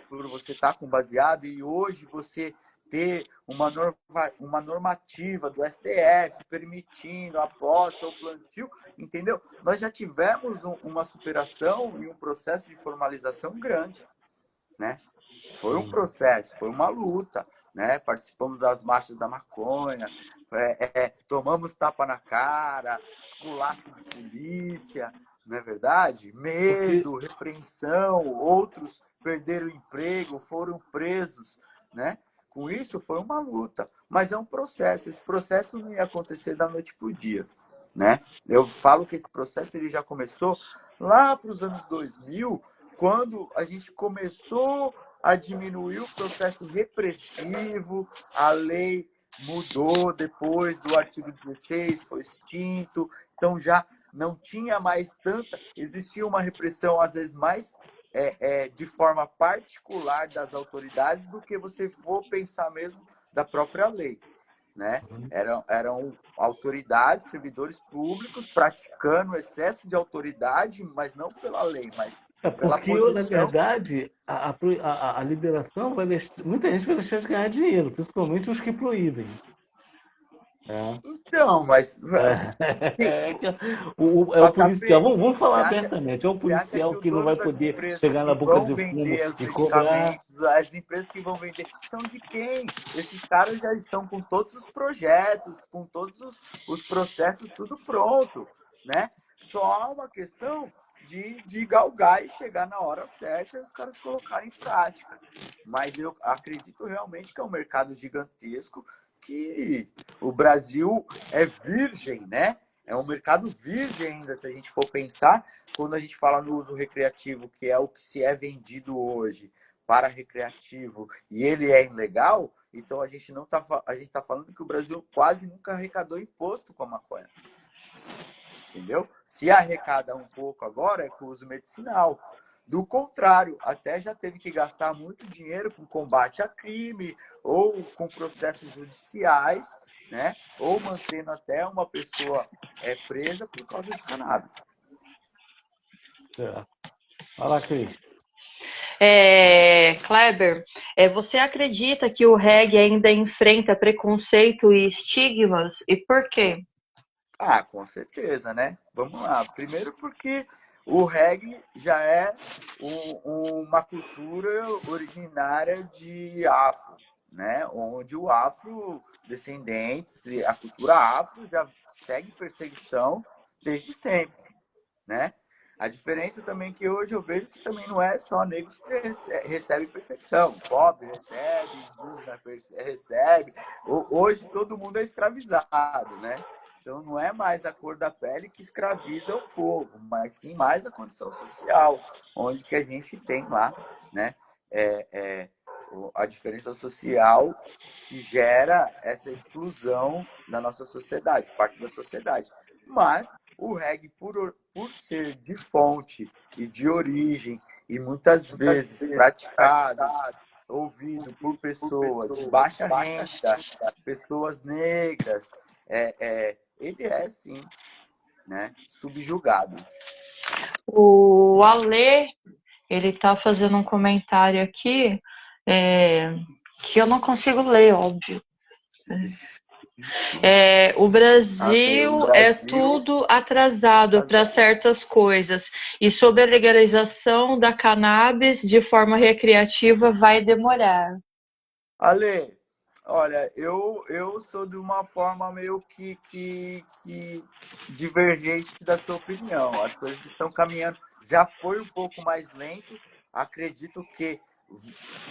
por você estar com baseado, e hoje você ter uma normativa do STF permitindo a posse ou plantio, entendeu? Nós já tivemos uma superação e um processo de formalização grande, né? Foi um processo, foi uma luta, né? Participamos das marchas da maconha, tomamos tapa na cara, esculacho de polícia, não é verdade? Medo, repreensão, outros perderam o emprego, foram presos, né? Com isso foi uma luta, mas é um processo. Esse processo não ia acontecer da noite para o dia, né? Eu falo que esse processo ele já começou lá para os anos 2000, quando a gente começou a diminuir o processo repressivo, a lei mudou depois do artigo 16, foi extinto, então já não tinha mais tanta, existia uma repressão às vezes mais de forma particular das autoridades do que você for pensar mesmo da própria lei, né? Eram autoridades, servidores públicos praticando excesso de autoridade, mas não pela lei, mas pela
porque,
posição.
na verdade, a liberação muita gente vai deixar de ganhar dinheiro, principalmente os que proíbem.
Então, mas
o policial, vamos falar
você acha-
abertamente, é um
Você acha
policial
o
que não
dono
vai
das
poder
empresas
chegar na
que
boca
vão
de fumo
vender os
e cobrar.
medicamentos, as empresas que vão vender, são de quem? Esses caras já estão com todos os projetos, com todos os processos, tudo pronto, né? Só há uma questão de galgar e chegar na hora certa e os caras colocarem em prática. Mas eu acredito realmente que é um mercado gigantesco, que o Brasil é virgem, né? É um mercado virgem ainda, se a gente for pensar, quando a gente fala no uso recreativo, que é o que se é vendido hoje para recreativo, e ele é ilegal, então a gente tá falando que o Brasil quase nunca arrecadou imposto com a maconha. Entendeu? Se arrecada um pouco agora é com o uso medicinal. Do contrário, até já teve que gastar muito dinheiro com combate a crime ou com processos judiciais, né? Ou mantendo até uma pessoa presa por causa de cannabis.
Fala, Cris.
Kleber, você acredita que o reggae ainda enfrenta preconceito e estigmas? E por quê?
Ah, com certeza, né? Vamos lá. Primeiro porque o reggae já é uma cultura originária de África, né? Onde o afrodescendentes, a cultura afro já segue perseguição desde sempre, né? A diferença também que hoje eu vejo que também não é só negros que recebem perseguição. Pobre recebe, indígena recebe. Hoje todo mundo é escravizado, né? Então não é mais a cor da pele que escraviza o povo, mas sim mais a condição social, onde que a gente tem lá, né? A diferença social que gera essa exclusão da nossa sociedade, parte da sociedade. Mas o reggae, por ser de fonte e de origem, e muitas vezes praticado, ouvido por pessoas de baixa renda, pessoas negras, ele é, sim, né, subjugado.
O Ale, ele tá fazendo um comentário aqui que eu não consigo ler, óbvio. O Brasil é tudo atrasado para certas coisas. E sobre a legalização da cannabis de forma recreativa vai demorar.
Ale, olha, eu sou de uma forma meio que divergente da sua opinião. As coisas estão caminhando. Já foi um pouco mais lento. Acredito que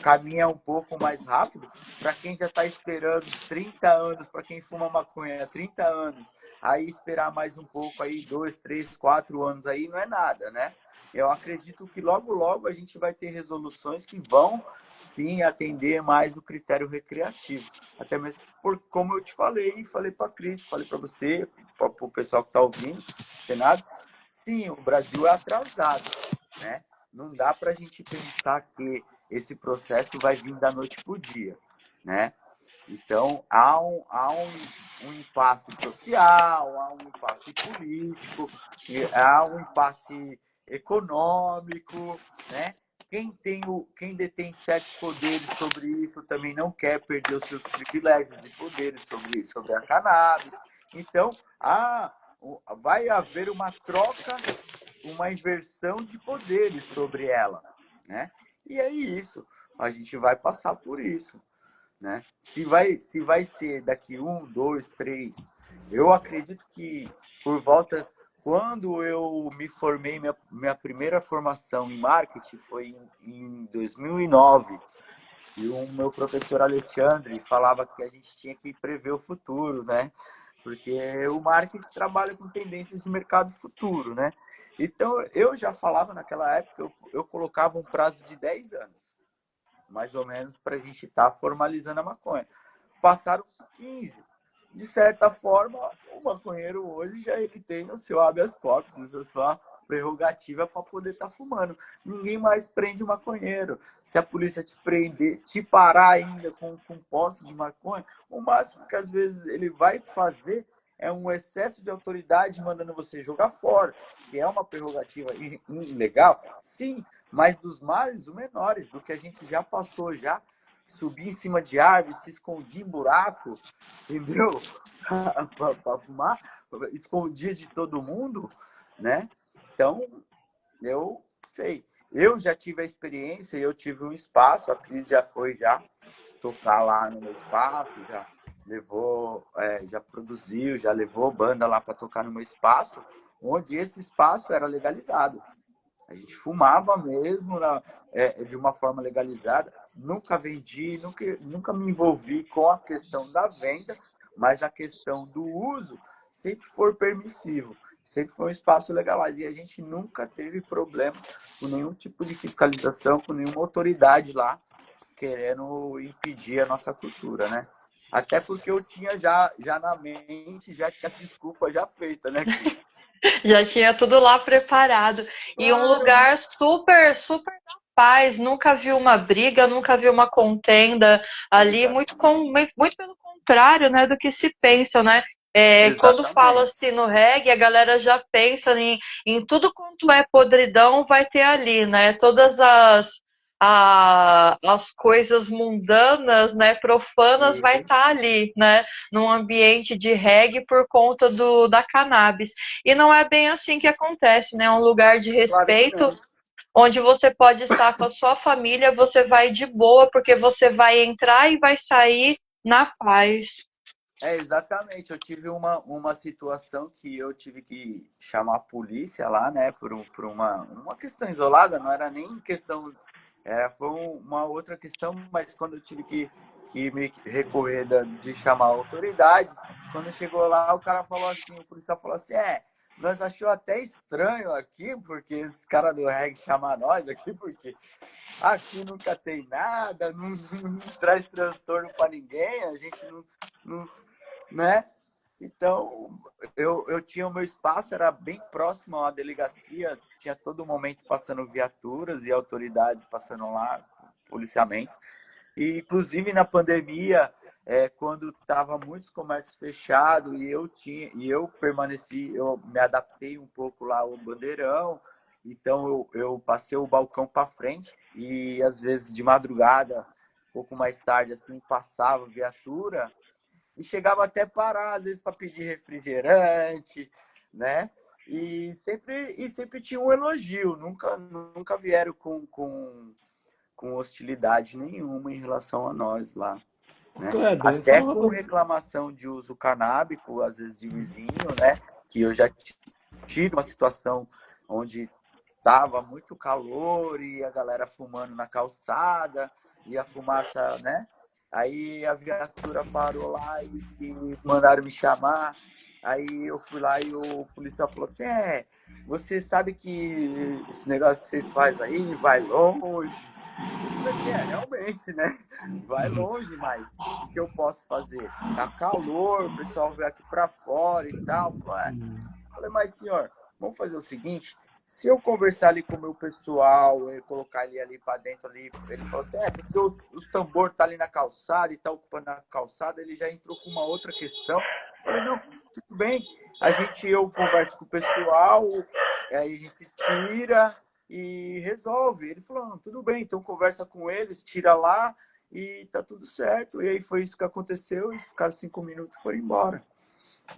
caminha um pouco mais rápido. Para quem já está esperando 30 anos, para quem fuma maconha há 30 anos, aí esperar mais um pouco, aí 2, 3, 4 anos aí não é nada, né? Eu acredito que logo, logo a gente vai ter resoluções que vão, sim, atender mais o critério recreativo. Até mesmo como eu te falei para a Cris, falei para você, para o pessoal que está ouvindo, Senado, sim, o Brasil é atrasado, né? Não dá para a gente pensar que esse processo vai vir da noite para o dia, né? Então, há um impasse social, há um impasse político, há um impasse econômico, né? Quem detém certos poderes sobre isso também não quer perder os seus privilégios e poderes sobre a cannabis. Então, vai haver uma troca, uma inversão de poderes sobre ela, né? E é isso, a gente vai passar por isso, né? Se vai ser daqui 1, 2, 3, eu acredito que por volta, quando eu me formei, minha primeira formação em marketing foi em 2009, e o meu professor Alexandre falava que a gente tinha que prever o futuro, né? Porque o marketing trabalha com tendências de mercado futuro, né? Então, eu já falava naquela época, eu colocava um prazo de 10 anos, mais ou menos, para a gente estar formalizando a maconha. Passaram-se 15. De certa forma, o maconheiro hoje já ele tem o seu habeas corpus, a sua prerrogativa para poder estar fumando. Ninguém mais prende o maconheiro. Se a polícia te prender, te parar ainda com posse de maconha, o máximo que às vezes ele vai fazer é um excesso de autoridade mandando você jogar fora, que é uma prerrogativa ilegal, sim, mas dos males, os menores, do que a gente já passou já, subir em cima de árvores, se escondia em buraco, entendeu? Para fumar, escondia de todo mundo, né? Então, eu sei. Eu já tive a experiência, eu tive um espaço, a Cris já foi tocar lá no meu espaço, já levou, já produziu, já levou banda lá para tocar no meu espaço, onde esse espaço era legalizado. A gente fumava mesmo de uma forma legalizada. Nunca vendi, nunca me envolvi com a questão da venda, mas a questão do uso sempre foi permissivo. Sempre foi um espaço legalizado. E a gente nunca teve problema com nenhum tipo de fiscalização, com nenhuma autoridade lá querendo impedir a nossa cultura, né? Até porque eu tinha já na mente, já tinha desculpa já feita, né?
Já tinha tudo lá preparado. E um lugar super, super da paz. Nunca vi uma briga, nunca vi uma contenda ali. Muito pelo contrário, né, do que se pensa, né? Quando fala-se no reggae, a galera já pensa em tudo quanto é podridão vai ter ali, né? Todas as coisas mundanas, né, profanas, vai estar ali, né, num ambiente de reggae por conta da cannabis. E não é bem assim que acontece, né? É um lugar de respeito. onde você pode estar com a sua família, você vai de boa, porque você vai entrar e vai sair na paz.
Exatamente. Eu tive uma situação que eu tive que chamar a polícia lá, né, por uma questão isolada, não era nem questão, foi uma outra questão, mas quando eu tive que me recorrer de chamar a autoridade, quando chegou lá, o cara falou assim, o policial falou assim, nós achou até estranho aqui, porque esse cara do reggae chama nós aqui, porque aqui nunca tem nada, não traz transtorno para ninguém, a gente não, né? Então, eu tinha o meu espaço, era bem próximo à delegacia, tinha todo momento passando viaturas e autoridades passando lá, policiamento. E, inclusive, na pandemia, quando estava muitos comércios fechados e eu permaneci, eu me adaptei um pouco lá ao bandeirão, então eu passei o balcão para frente e, às vezes, de madrugada, um pouco mais tarde, assim, passava viatura, e chegava até parar, às vezes, para pedir refrigerante, né? E sempre tinha um elogio, nunca vieram com hostilidade nenhuma em relação a nós lá, né?
Kleber,
Até
fala uma
com
coisa.
reclamação de uso canábico, às vezes de vizinho, né? Que eu já tive uma situação onde tava muito calor e a galera fumando na calçada e a fumaça, né? Aí a viatura parou lá e mandaram me chamar. Aí eu fui lá e o policial falou assim: você sabe que esse negócio que vocês fazem aí vai longe. Eu falei assim: realmente, né? Vai longe, mas o que eu posso fazer? Tá calor, o pessoal veio aqui para fora e tal. Falei, mas senhor, vamos fazer o seguinte: se eu conversar ali com o meu pessoal, colocar ele ali para dentro ali, ele falou assim, porque os tambores tá ali na calçada e tá ocupando a calçada, ele já entrou com uma outra questão. Eu falei, não, tudo bem, eu converso com o pessoal, aí a gente tira e resolve. Ele falou, não, tudo bem, então conversa com eles, tira lá e tá tudo certo. E aí foi isso que aconteceu, eles ficaram 5 minutos e foram embora,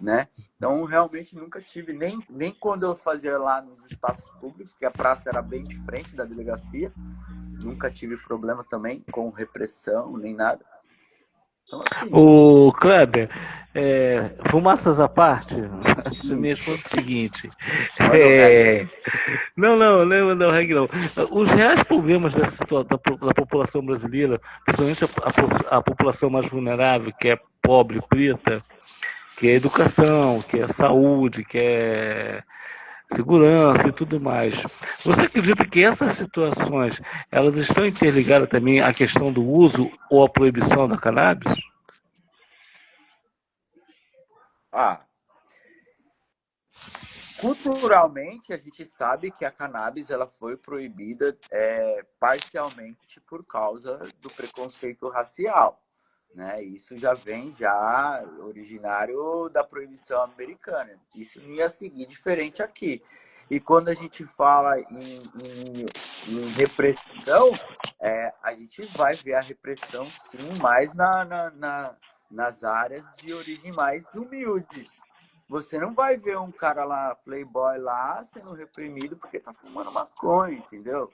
né? Então, realmente nunca tive, nem quando eu fazia lá nos espaços públicos, que a praça era bem de frente da delegacia, nunca tive problema também com repressão, nem nada. Então, assim,
O Kleber, fumaças à parte, você me
isso.
responde o seguinte.
Manda o reggae
é,
aí.
não, Reg, não. Os reais problemas da população brasileira, principalmente a população mais vulnerável, que é pobre, preta, que é educação, que é saúde, que é segurança e tudo mais. Você acredita que essas situações elas estão interligadas também à questão do uso ou à proibição da cannabis?
Ah, culturalmente, a gente sabe que a cannabis ela foi proibida parcialmente por causa do preconceito racial, né? Isso já vem já originário da proibição americana. Isso não ia seguir diferente aqui. E quando a gente fala em repressão, a gente vai ver a repressão sim mais nas áreas de origem mais humildes. Você não vai ver um cara lá, playboy lá, sendo reprimido porque tá fumando maconha, entendeu?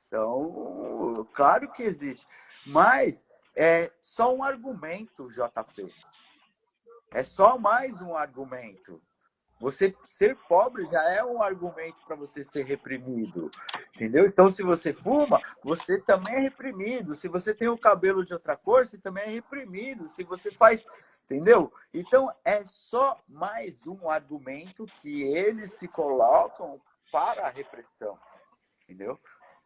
Então, claro que existe. Mas é só um argumento, JP. É só mais um argumento. Você ser pobre já é um argumento para você ser reprimido, entendeu? Então, se você fuma, você também é reprimido. Se você tem o cabelo de outra cor, você também é reprimido. Se você faz, entendeu? Então, é só mais um argumento que eles se colocam para a repressão, entendeu?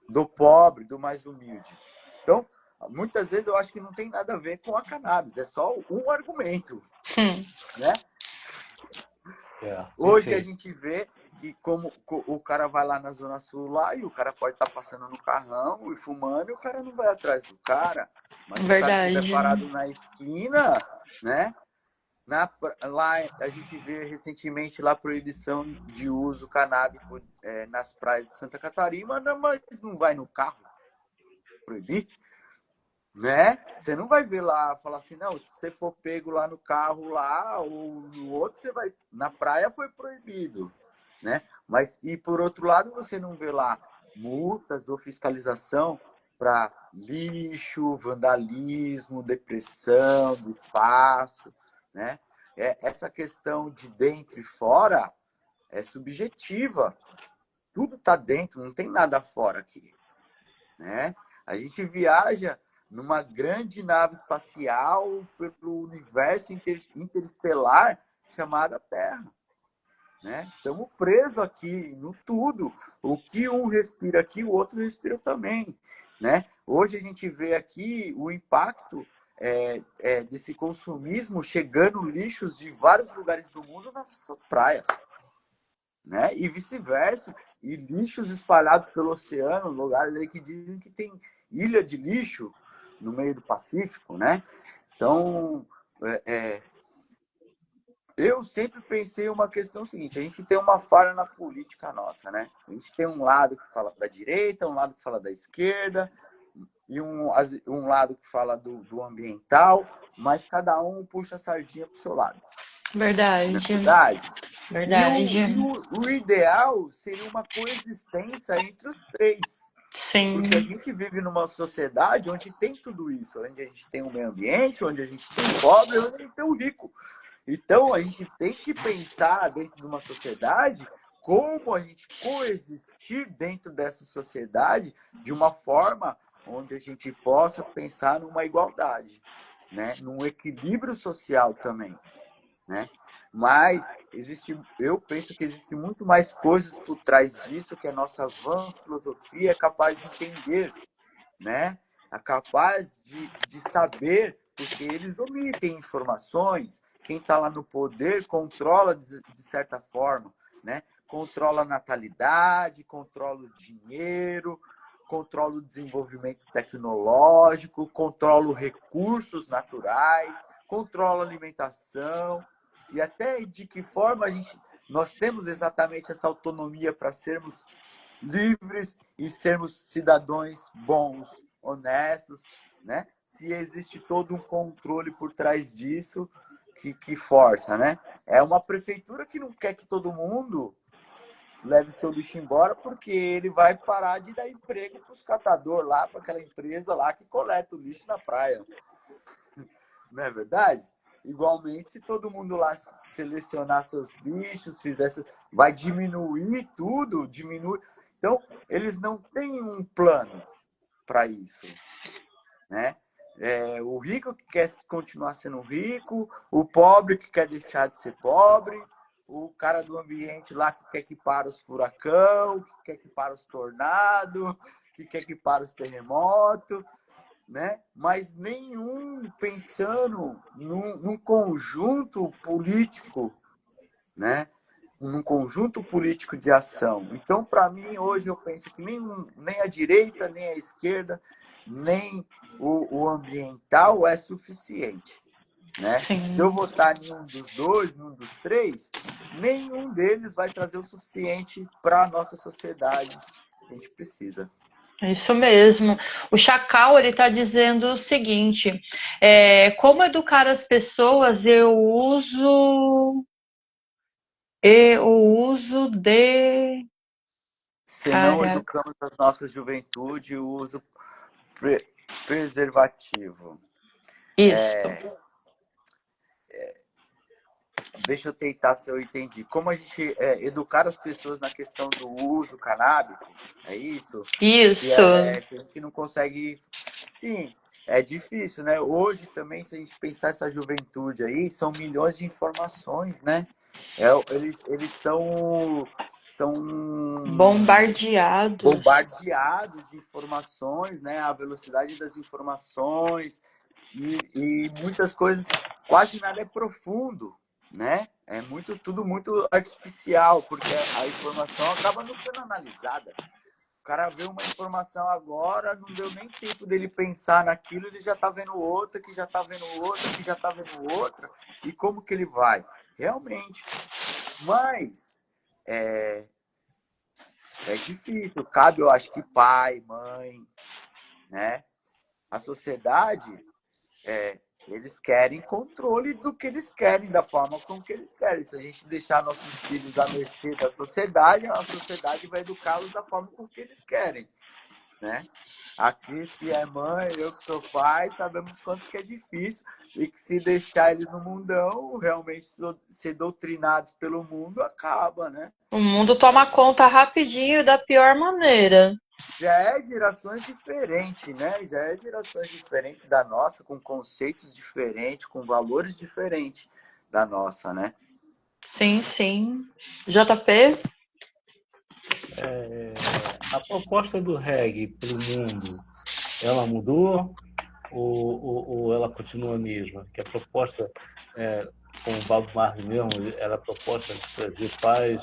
Do pobre, do mais humilde. Então, muitas vezes eu acho que não tem nada a ver com a cannabis, é só um argumento, né? Hoje a gente vê que como o cara vai lá na Zona Sul lá e o cara pode estar passando no carrão e fumando e o cara não vai atrás do cara. Mas se o cara estiver parado na esquina, né? Lá a gente vê recentemente lá a proibição de uso canábico nas praias de Santa Catarina, mas não vai no carro proibir, né? Você não vai ver lá, falar assim, não, se você for pego lá no carro lá ou no outro, você vai... Na praia foi proibido, né? Mas, e por outro lado, você não vê lá multas ou fiscalização para lixo, vandalismo, depressão do espaço, né? Essa questão de dentro e fora é subjetiva. Tudo está dentro, não tem nada fora aqui, né? A gente viaja numa grande nave espacial pelo universo interestelar chamada Terra, né? Estamos presos aqui no tudo. O que um respira aqui, o outro respira também, né? Hoje a gente vê aqui o impacto desse consumismo chegando lixos de vários lugares do mundo nas nossas praias, né? E vice-versa, e lixos espalhados pelo oceano, lugares aí que dizem que tem ilha de lixo no meio do Pacífico, né? Então, eu sempre pensei uma questão seguinte: a gente tem uma falha na política nossa, né? A gente tem um lado que fala da direita, um lado que fala da esquerda, e um lado que fala do ambiental, mas cada um puxa a sardinha para o seu lado.
Verdade.
Não é verdade?
Verdade.
E o ideal seria uma coexistência entre os três.
Sim.
Porque a gente vive numa sociedade onde tem tudo isso, onde a gente tem o meio ambiente, onde a gente tem o pobre, onde a gente tem o rico. Então, a gente tem que pensar dentro de uma sociedade como a gente coexistir dentro dessa sociedade de uma forma onde a gente possa pensar numa igualdade, né? Num equilíbrio social também, né? Mas eu penso que existe muito mais coisas por trás disso que a nossa vã filosofia é capaz de entender, né? É capaz de saber, porque eles omitem informações. Quem está lá no poder controla de certa forma, né? Controla a natalidade, controla o dinheiro, controla o desenvolvimento tecnológico, controla os recursos naturais, controla a alimentação e até de que forma nós temos exatamente essa autonomia para sermos livres e sermos cidadãos bons, honestos, né? Se existe todo um controle por trás disso que força, né? É uma prefeitura que não quer que todo mundo leve seu lixo embora porque ele vai parar de dar emprego para os catadores lá, para aquela empresa lá que coleta o lixo na praia. Não é verdade? Igualmente, se todo mundo lá selecionar seus lixos, fizesse, vai diminuir tudo, diminui. Então, eles não têm um plano para isso, né? O rico que quer continuar sendo rico, o pobre que quer deixar de ser pobre, o cara do ambiente lá que quer que pare os furacão, que quer que pare os tornados, que quer que pare os terremotos, né? Mas nenhum pensando num conjunto político, né? Num conjunto político de ação. Então, para mim, hoje eu penso que nem a direita, nem a esquerda, nem o ambiental é suficiente, né? Se eu votar em um dos dois, em um dos três, nenhum deles vai trazer o suficiente para a nossa sociedade que a gente precisa.
É isso mesmo. O Chacal ele está dizendo o seguinte: como educar as pessoas? O uso de.
Se não educamos as nossas juventude, o uso preservativo.
Isso.
Deixa eu tentar se eu entendi. Como a gente educar as pessoas na questão do uso canábico, é isso?
Isso.
Se a gente não consegue... Sim, é difícil, né? Hoje também, se a gente pensar essa juventude aí, são milhões de informações, né? Eles são bombardeados de informações, né? A velocidade das informações e muitas coisas, quase nada é profundo, né? É tudo muito artificial, porque a informação acaba não sendo analisada. O cara vê uma informação agora, não deu nem tempo dele pensar naquilo, ele já está vendo outra, que já está vendo outra, que já está vendo outra, e como que ele vai? Realmente. Mas é difícil. Cabe, eu acho que pai, mãe, né? A sociedade Eles querem controle do que eles querem, da forma como que eles querem. Se a gente deixar nossos filhos à mercê da sociedade, a sociedade vai educá-los da forma como que eles querem, né? A Cris, que é mãe, eu que sou pai, sabemos quanto que é difícil e que se deixar eles no mundão, realmente ser doutrinados pelo mundo, acaba, né?
O mundo toma conta rapidinho da pior maneira.
Já é gerações diferentes, né? Já é gerações diferentes da nossa, com conceitos diferentes, com valores diferentes da nossa, né?
Sim, sim. JP?
A proposta do reggae para o mundo, ela mudou ou ela continua a mesma? Que a proposta, com o Bob Marley mesmo, era a proposta de trazer paz,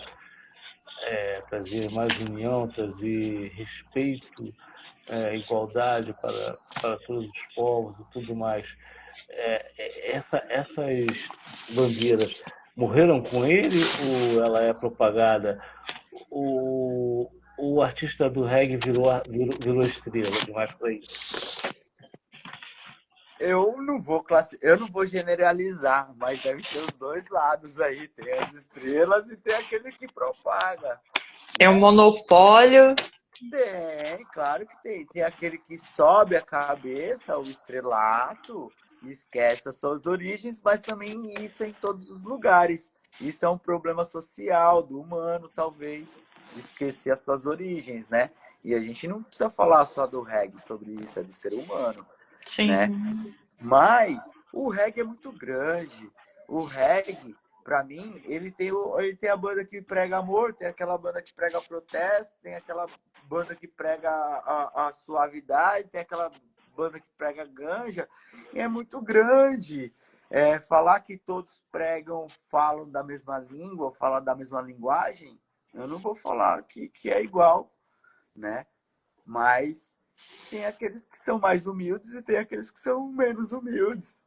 trazer mais união, trazer respeito, igualdade para todos os povos e tudo mais. Essas bandeiras morreram com ele ou ela é propagada? O artista do reggae virou estrela demais para isso?
Eu não vou generalizar, mas deve ter os dois lados aí. Tem as estrelas e tem aquele que propaga.
Tem um monopólio.
Tem, claro que tem. Tem aquele que sobe a cabeça, o estrelato, e esquece as suas origens, mas também isso é em todos os lugares. Isso é um problema social do humano, talvez, esquecer as suas origens, né? E a gente não precisa falar só do reggae sobre isso, é do ser humano,
Sim.
né? Mas o reggae é muito grande. O reggae, para mim, ele tem a banda que prega amor, tem aquela banda que prega protesto, tem aquela banda que prega a suavidade, tem aquela banda que prega ganja. E é muito grande. Falar que todos falam da mesma língua, falam da mesma linguagem, eu não vou falar que é igual, né? Mas tem aqueles que são mais humildes e tem aqueles que são menos humildes,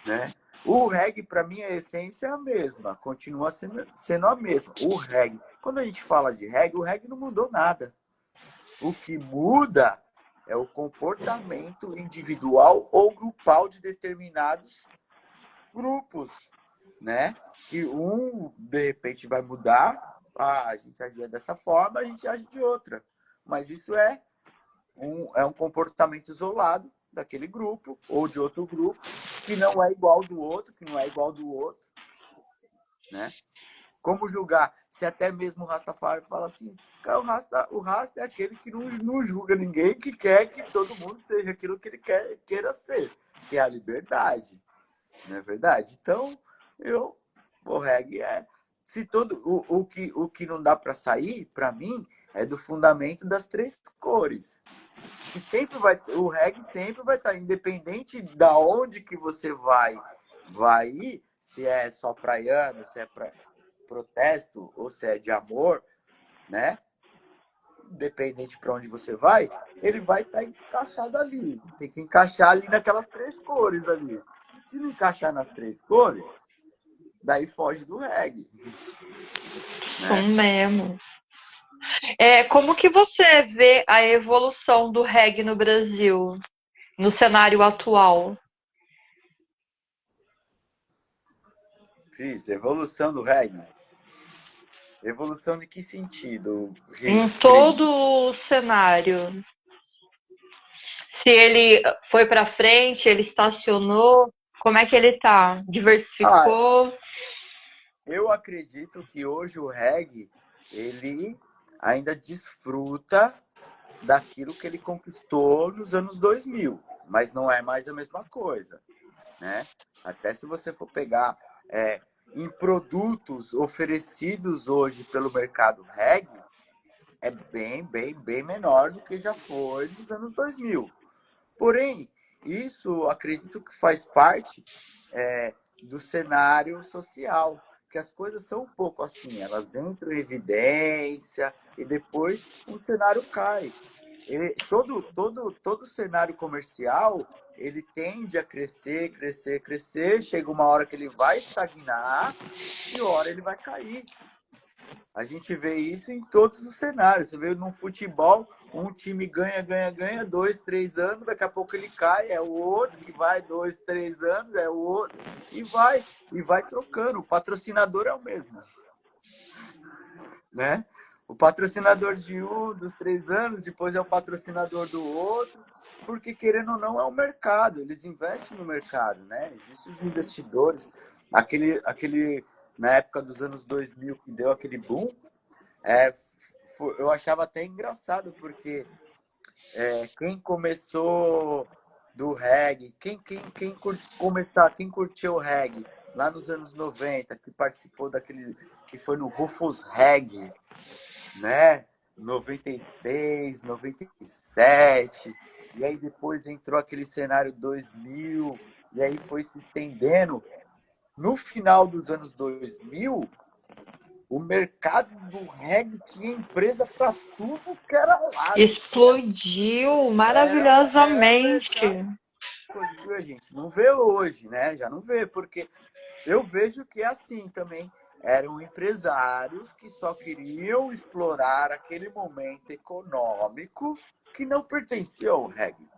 né? O reggae, para mim, a essência é a mesma, continua sendo a mesma. O reggae, quando a gente fala de reggae, o reggae não mudou nada. O que muda é o comportamento individual ou grupal de determinados grupos, né? Que de repente, vai mudar, a gente agia dessa forma, a gente age de outra. Mas isso é um comportamento isolado daquele grupo ou de outro grupo que não é igual do outro, né? Como julgar? Se até mesmo o Rastafari fala assim, cara, o Rasta é aquele que não julga ninguém, que quer que todo mundo seja aquilo que ele queira ser, que é a liberdade, não é verdade? Então, o reggae se o que não dá para sair, para mim, é do fundamento das três cores. Que o reggae sempre vai estar, independente da onde que você vai ir, se é só praiano, se é para protesto ou se é de amor, né? Independente para onde você vai, ele vai estar encaixado ali. Tem que encaixar ali naquelas três cores ali. Se não encaixar nas três cores, daí foge do reggae.
Né? Mesmo. Como que você vê a evolução do reggae no Brasil, no cenário atual?
Cris, evolução do reggae? Evolução de que sentido?
Em todo o cenário. Se ele foi para frente, ele estacionou, como é que ele tá? Diversificou?
Eu acredito que hoje o reggae, ele ainda desfruta daquilo que ele conquistou nos anos 2000, mas não é mais a mesma coisa, né? Até se você for pegar em produtos oferecidos hoje pelo mercado reggae, é bem menor do que já foi nos anos 2000. Porém, isso acredito que faz parte do cenário social, que as coisas são um pouco assim, elas entram em evidência e depois o cenário cai. Todo cenário comercial, ele tende a crescer, chega uma hora que ele vai estagnar e uma hora ele vai cair, A gente vê isso em todos os cenários. Você vê no futebol, um time ganha, 2, 3 anos, daqui a pouco ele cai, é o outro que vai 2, 3 anos, é o outro, e vai trocando. O patrocinador é o mesmo, né? O patrocinador de um dos 3 anos, depois é o patrocinador do outro, porque querendo ou não é o mercado, eles investem no mercado, né? Existem os investidores, aquele na época dos anos 2000 que deu aquele boom, eu achava até engraçado, porque quem começou do reggae, quem curtiu o reggae lá nos anos 90, que participou daquele, que foi no Rufus Reggae, né? 96, 97, e aí depois entrou aquele cenário 2000, e aí foi se estendendo. No final dos anos 2000, o mercado do reggae tinha empresa para tudo que era lado.
Explodiu maravilhosamente.
Coisa que a gente não vê hoje, né? Já não vê, porque eu vejo que é assim também. Eram empresários que só queriam explorar aquele momento econômico que não pertencia ao reggae.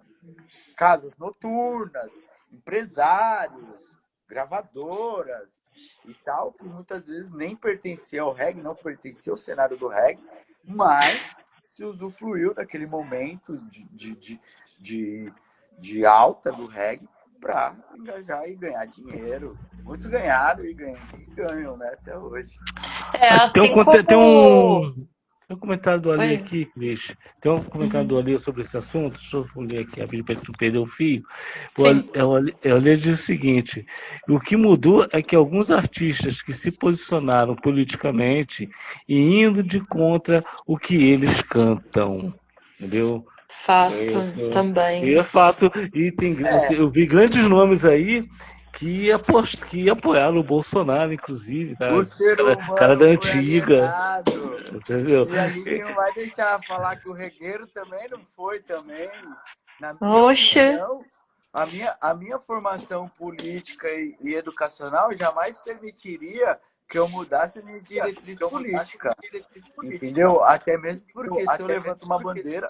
Casas noturnas, empresários, gravadoras e tal, que muitas vezes nem pertencia ao reggae, não pertencia ao cenário do reggae, mas se usufruiu daquele momento de alta do reggae para engajar e ganhar dinheiro. Muitos ganharam e ganham, né, até hoje.
Assim
Tem
como...
um comentário do Ali
Oi.
aqui, Cris. Tem um comentário do Ali sobre esse assunto. Deixa eu ler aqui, abrir para tu perder o fio. O Ali diz o seguinte: o que mudou é que alguns artistas que se posicionaram politicamente e indo de contra o que eles cantam. Entendeu?
Fato também.
E é fato. E eu vi grandes nomes aí que apoiaram o Bolsonaro, inclusive. Tá?
O ser humano
cara da
foi
antiga.
alienado.
Entendeu?
E a gente não vai deixar falar que o regueiro também não foi também. Na minha opinião, a minha formação política e educacional jamais permitiria que eu mudasse a minha diretriz política. Entendeu? Até mesmo porque se eu levanto uma bandeira,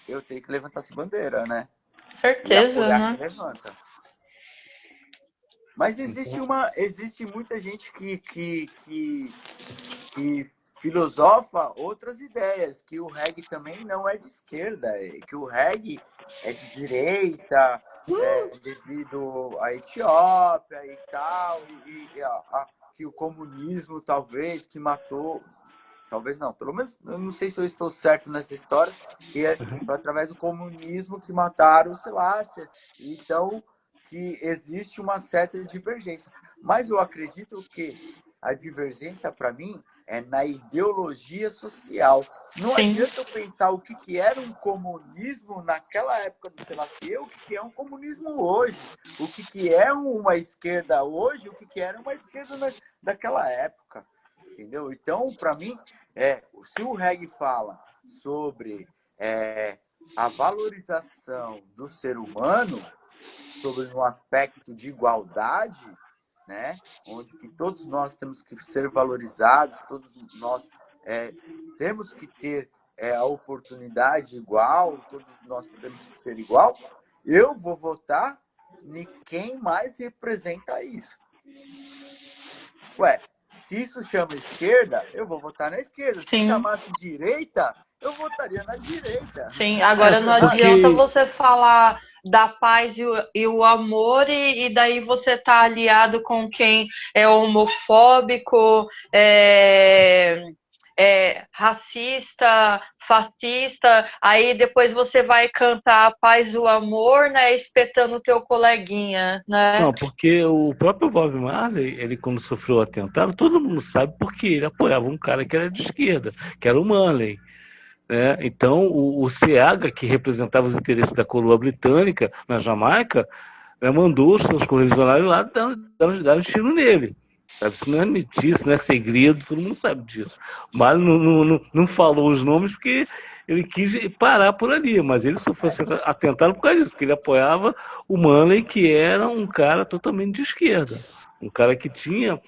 eu tenho que levantar essa bandeira, né?
Certeza,
e
né?
Quem levanta. Mas existe muita gente que filosofa outras ideias, que o reggae também não é de esquerda, que o reggae é de direita, devido à Etiópia e tal, que o comunismo talvez que matou, talvez não, pelo menos eu não sei se eu estou certo nessa história, que é através do comunismo que mataram o Selácia. Então, que existe uma certa divergência. Mas eu acredito que a divergência, para mim, é na ideologia social. Não adianta eu pensar o que era um comunismo naquela época do Selácia, o que é um comunismo hoje, o que é uma esquerda hoje, o que era uma esquerda daquela época. Entendeu? Então, para mim, se o reggae fala sobre a valorização do ser humano, sobre um aspecto de igualdade, né? Onde que todos nós temos que ser valorizados, todos nós temos que ter a oportunidade igual, todos nós temos que ser igual, eu vou votar em quem mais representa isso. Ué, se isso chama esquerda, eu vou votar na esquerda. Se chamasse direita, eu votaria na direita.
Sim, agora não adianta você falar da paz e o amor e daí você tá aliado com quem é homofóbico, racista, fascista, aí depois você vai cantar a paz e o amor, né, espetando o teu coleguinha, né?
Não, porque o próprio Bob Marley, ele quando sofreu o atentado, todo mundo sabe porque ele apoiava um cara que era de esquerda, que era o Marley. Então, o Seaga, que representava os interesses da coroa britânica na Jamaica, mandou os seus correligionários lá dar um tiro nele. Sabe? Isso não é mentira, isso não é segredo, todo mundo sabe disso. Mas não falou os nomes porque ele quis parar por ali, mas ele sofreu atentado por causa disso, porque ele apoiava o Manley, que era um cara totalmente de esquerda. Um cara que tinha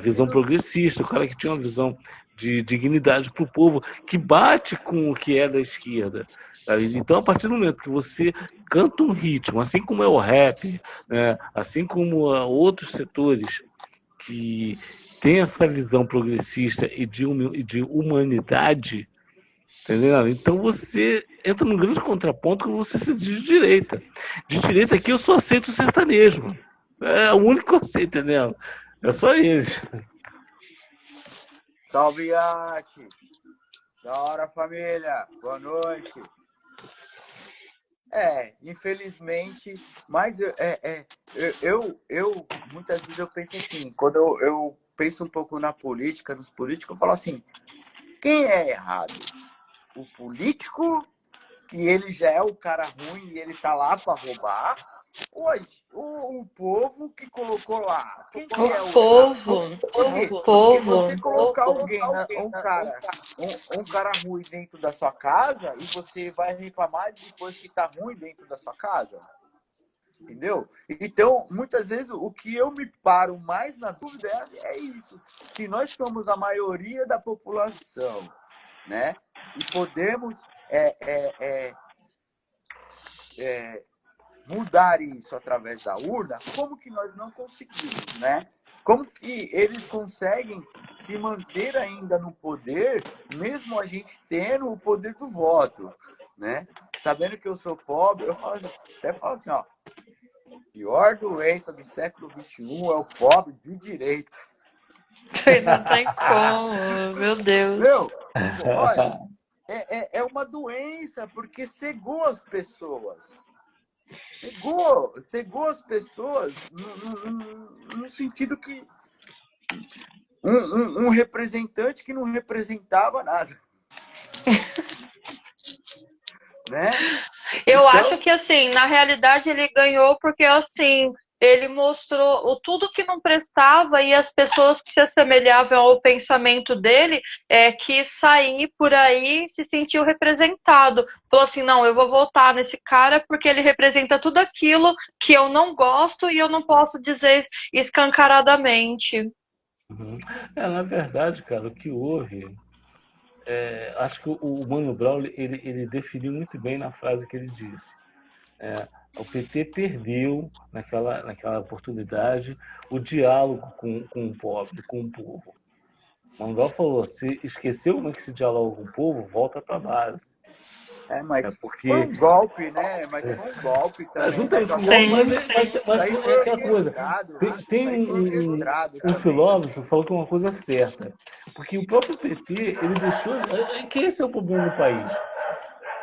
visão progressista, um cara que tinha uma visão de dignidade para o povo, que bate com o que é da esquerda. Sabe? Então, a partir do momento que você canta um ritmo, assim como é o rap, né? Assim como outros setores que têm essa visão progressista e de humanidade, entendeu? Então você entra num grande contraponto quando você se diz de direita. De direita aqui eu só aceito o sertanejo. É o único que eu aceito, entendeu? É só isso.
Salve, Yati! Da hora, família! Boa noite! Infelizmente, mas muitas vezes eu penso assim, quando eu penso um pouco na política, nos políticos, eu falo assim, quem é errado? O político, que ele já é o cara ruim e ele tá lá para roubar, ou o povo que colocou lá? Quem que é o
povo.
Porque você colocar alguém, um cara ruim dentro da sua casa e você vai reclamar depois que tá ruim dentro da sua casa? Entendeu? Então, muitas vezes, o que eu me paro mais na dúvida é isso. Se nós somos a maioria da população, né? E podemos mudar isso através da urna, como que nós não conseguimos, né? Como que eles conseguem se manter ainda no poder, mesmo a gente tendo o poder do voto, né? Sabendo que eu sou pobre, eu até falo assim, ó, pior doença do século XXI é o pobre de direita.
Não tem como, meu Deus.
Meu, olha, é uma doença porque cegou as pessoas. Cegou as pessoas no sentido que um representante que não representava nada. Né?
Eu acho que, assim, na realidade ele ganhou porque, assim, ele mostrou tudo que não prestava e as pessoas que se assemelhavam ao pensamento dele quis sair por aí e se sentiu representado. Falou assim, não, eu vou votar nesse cara porque ele representa tudo aquilo que eu não gosto e eu não posso dizer escancaradamente.
Na verdade, cara, o que houve... acho que o Mano Brown ele definiu muito bem na frase que ele disse. O PT perdeu naquela oportunidade o diálogo com o pobre, com o povo. O Mano Brown falou: se esqueceu como é que se dialoga com o povo, volta para a base.
Mas foi um golpe, né? Mas foi um golpe também.
Junto a esse golpe, mas é aquela coisa. Tem um filósofo que falou que é uma coisa certa. Porque o próprio PT, ele deixou... Que esse é o problema do país.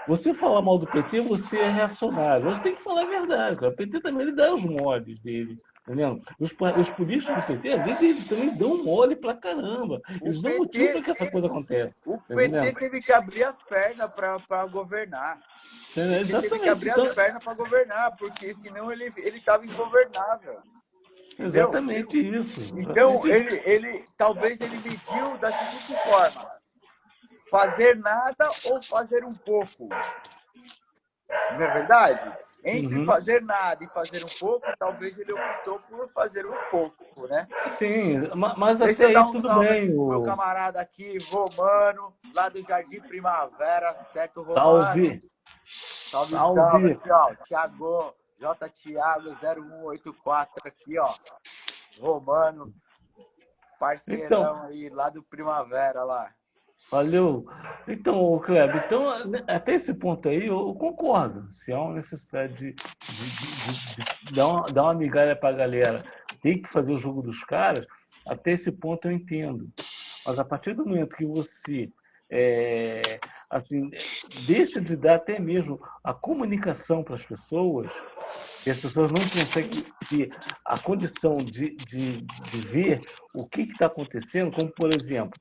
Você falar mal do PT, você é reacionário. Você tem que falar a verdade, cara. O PT também ele dá os moles dele. Entendeu? Os políticos do PT, às vezes, eles também dão mole pra caramba. Eles dão motivo para que essa coisa aconteça.
O PT teve que abrir as pernas para governar. Ele teve que abrir as pernas para governar, porque senão ele estava ingovernável. Entendeu?
Exatamente isso.
Então, talvez ele mediu da seguinte forma: fazer nada ou fazer um pouco. Não é verdade? Entre fazer nada e fazer um pouco, talvez ele optou por fazer um pouco, né?
Sim, mas
deixa
até
eu dar
aí tudo
salve
bem.
Aqui pro meu camarada aqui, Romano, lá do Jardim Primavera, certo, Romano? Salve aqui, ó, Thiago, J. Thiago 0184 aqui, ó, Romano, parceirão aí, lá do Primavera, lá.
Valeu. Então, Kleber, até esse ponto aí eu concordo. Se há uma necessidade de dar uma migalha para a galera, tem que fazer o jogo dos caras, até esse ponto eu entendo. Mas a partir do momento que você deixa de dar até mesmo a comunicação para as pessoas, e as pessoas não conseguem ter a condição de ver o que está acontecendo, como por exemplo,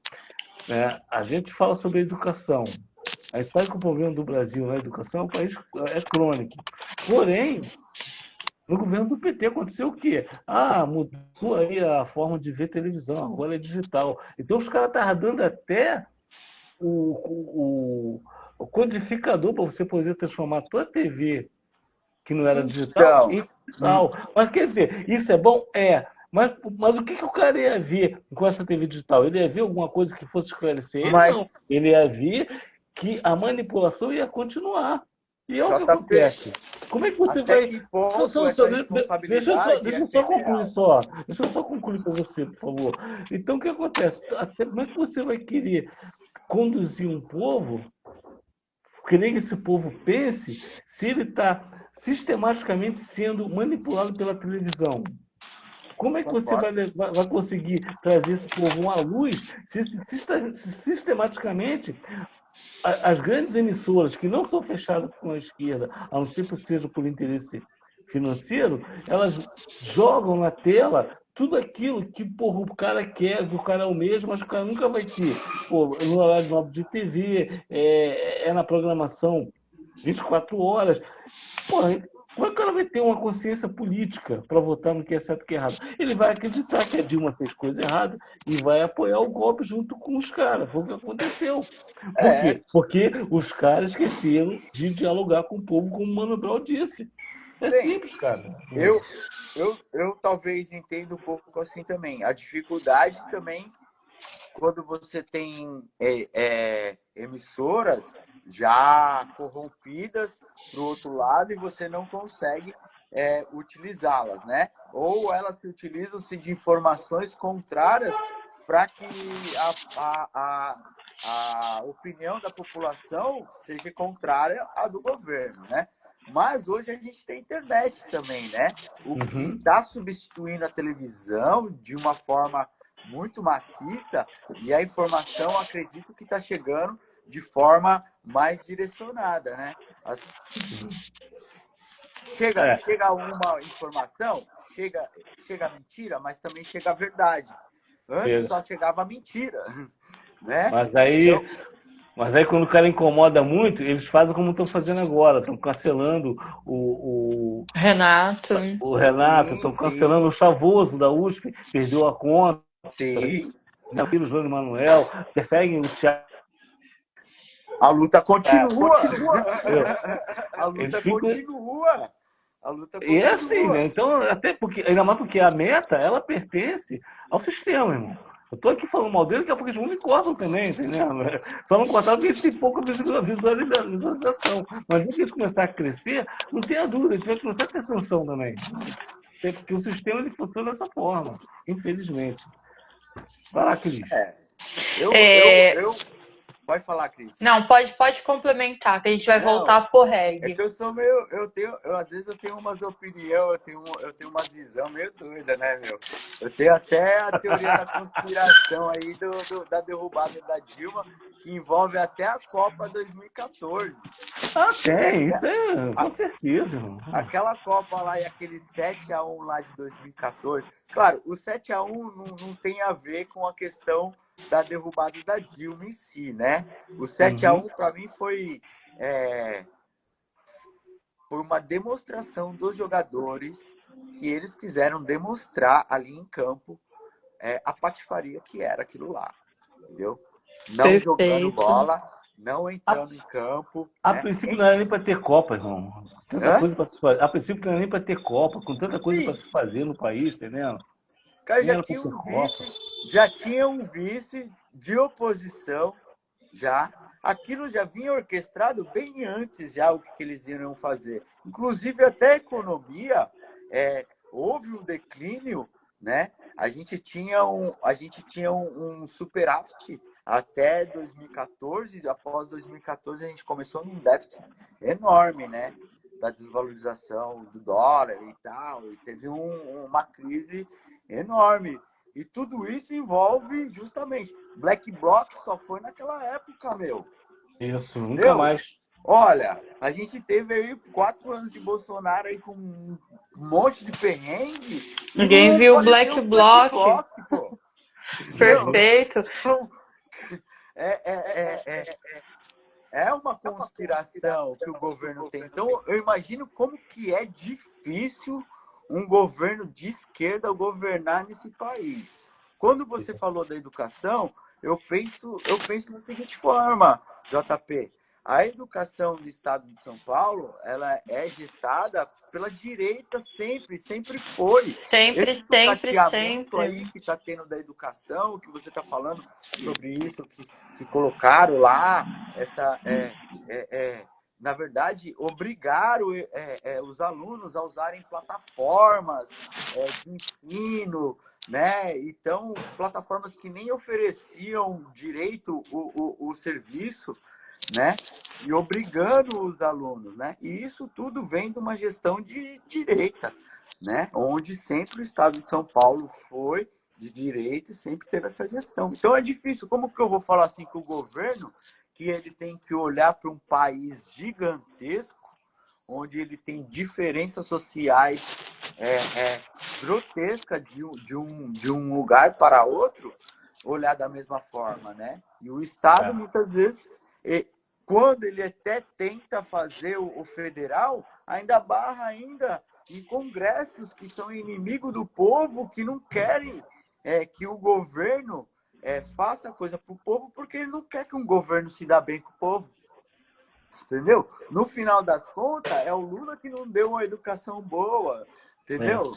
a gente fala sobre educação. A gente sabe que o problema do Brasil na educação é um país crônico. Porém, no governo do PT aconteceu o quê? Mudou aí a forma de ver televisão, agora é digital. Então os caras estavam dando até o codificador para você poder transformar a tua TV, que não era digital, em digital. Mas quer dizer, isso é bom? É. Mas o que o cara ia ver com essa TV digital? Ele ia ver alguma coisa que fosse esclarecer ele? Não.
Mas,
Ele ia ver que a manipulação ia continuar. E é o que
JP,
acontece. Como é que você
até
vai.
que ponto essa responsabilidade
Deixa
é
eu só concluir
federal?
só. Deixa eu só concluir para você, por favor. Então, o que acontece? Até como é que você vai querer conduzir um povo, querer que esse povo pense, se ele está sistematicamente sendo manipulado pela televisão? Como é que você
Concordo.
vai conseguir trazer esse povo à luz se sistematicamente as grandes emissoras que não são fechadas com a esquerda, a não ser que seja por interesse financeiro, elas jogam na tela tudo aquilo que porra, o cara quer, que o cara almeja, mas o cara nunca vai ter. Pô, no horário nobre de TV, na programação 24 horas. Porra, como é que o cara vai ter uma consciência política para votar no que é certo e o que é errado? Ele vai acreditar que a Dilma fez coisa errada e vai apoiar o golpe junto com os caras. Foi o que aconteceu. Por
É,
quê? Porque os caras esqueceram de dialogar com o povo, como o Mano Brown disse. É
bem,
simples, cara.
eu talvez entenda um pouco assim também. A dificuldade também, quando você tem emissoras já corrompidas para o outro lado e você não consegue utilizá-las, né? Ou elas se utilizam-se de informações contrárias para que a opinião da população seja contrária à do governo, né? Mas hoje a gente tem internet também, né? O que está substituindo a televisão de uma forma muito maciça, e a informação, acredito que está chegando de forma mais direcionada, né? Chega uma informação, chega a mentira, mas também chega a verdade. Antes só chegava a mentira, né?
Mas aí quando o cara incomoda muito, eles fazem como estão fazendo agora, estão cancelando o
Renato.
O Renato, estão cancelando o Chavoso da USP, perdeu a conta.
Sim.
O João Manuel, perseguem o Thiago.
A luta continua. A luta
Eles ficam...
continua. A luta continua.
E é assim, né? Então, até porque, ainda mais porque a meta, ela pertence ao sistema, irmão. Eu tô aqui falando mal dele, daqui a pouco eles vão me cortam também, entendeu? Só não cortaram porque eles têm pouca visualização. Mas quando eles começarem a crescer, não tenha dúvida, eles vão começar a ter sanção também. Porque o sistema ele funciona dessa forma, infelizmente. Vai lá, Cris.
Pode falar, Cris.
Não, pode complementar, que a gente vai voltar pro reggae.
É que eu sou às vezes eu tenho umas opiniões, eu tenho umas visões meio doidas, né, meu? Eu tenho até a teoria da conspiração aí da derrubada da Dilma, que envolve até a Copa 2014.
Tem, isso com certeza.
Aquela Copa lá e aquele 7-1 lá de 2014. Claro, o 7-1 não tem a ver com a questão da derrubada da Dilma em si, né? O 7-1 para mim foi uma demonstração dos jogadores que eles quiseram demonstrar ali em campo a patifaria que era aquilo lá, entendeu? Não
Perfeito.
Jogando bola, não entrando em campo.
A princípio não era nem para ter Copa, irmão. Tanta coisa para se fazer. A princípio não era nem para ter Copa, com tanta coisa para se fazer no país, entendeu?
Cara, já tinha um vice de oposição, já. Aquilo já vinha orquestrado bem antes já o que eles iriam fazer. Inclusive até a economia houve um declínio, né? A gente tinha um superávit até 2014. Após 2014 a gente começou num déficit enorme, né? Da desvalorização do dólar e tal. E teve uma crise enorme. E tudo isso envolve justamente. Black Bloc só foi naquela época, meu.
Isso, nunca mais.
Olha, a gente teve aí 4 anos de Bolsonaro aí com um monte de perrengue.
Ninguém viu o Black Bloc.
Pô.
Perfeito.
Então, é uma conspiração que o governo tem. Então, eu imagino como que é difícil um governo de esquerda governar nesse país. Quando você falou da educação, eu penso da seguinte forma, JP. a educação do estado de São Paulo, ela é gestada pela direita sempre, sempre foi.
Sempre,
Esse
sempre,
sucateamento aí
sempre.
que está tendo da educação, que você está falando sobre isso, que colocaram lá, na verdade, obrigaram os alunos a usarem plataformas de ensino, né? Então, plataformas que nem ofereciam direito o serviço, né? E obrigando os alunos, né? E isso tudo vem de uma gestão de direita, né? Onde sempre o estado de São Paulo foi de direita e sempre teve essa gestão. Então é difícil. Como que eu vou falar assim que o governo, que ele tem que olhar para um país gigantesco, onde ele tem diferenças sociais grotescas de um lugar para outro, olhar da mesma forma, né? E o Estado, muitas vezes, quando ele até tenta fazer o federal, ainda barra ainda em congressos que são inimigos do povo, que não querem que o governo faça coisa para o povo, porque ele não quer que um governo se dê bem com o povo. Entendeu? No final das contas, é o Lula que não deu uma educação boa, entendeu?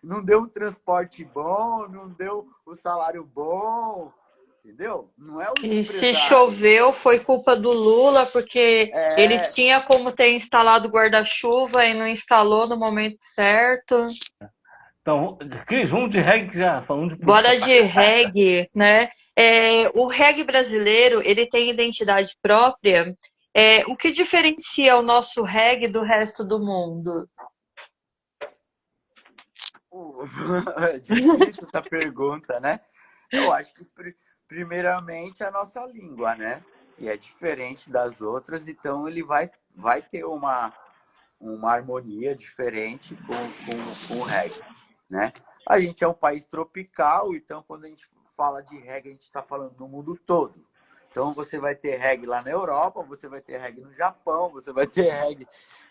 Não deu um transporte bom, não deu o salário bom, entendeu? Não é os
E se
empresários.
choveu, foi culpa do Lula, porque ele tinha como ter instalado guarda-chuva e não instalou no momento certo.
Então, Cris, vamos de reggae já, falando de
Bora de reggae, né? O reggae brasileiro, ele tem identidade própria. O que diferencia o nosso reggae do resto do mundo?
Difícil essa pergunta, né? Eu acho que, primeiramente, a nossa língua, né? Que é diferente das outras, então ele vai ter uma harmonia diferente com o reggae, né? A gente é um país tropical, então quando a gente fala de reggae, a gente está falando no mundo todo. Então você vai ter reggae lá na Europa, você vai ter reggae no Japão, você vai ter reggae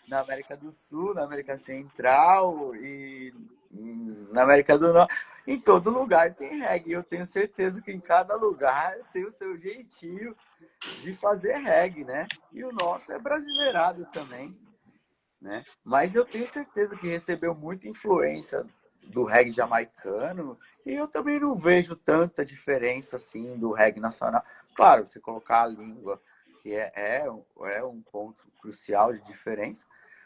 na América do Sul, na América Central e na América do Norte. Em todo lugar tem reggae. Eu tenho certeza que em cada lugar tem o seu jeitinho de fazer reggae, né? E o nosso é brasileirado também, né? Mas eu tenho certeza que recebeu muita influência do reggae jamaicano e eu também não vejo tanta diferença assim do reggae nacional. Claro, você colocar a língua, que é um ponto crucial de diferença,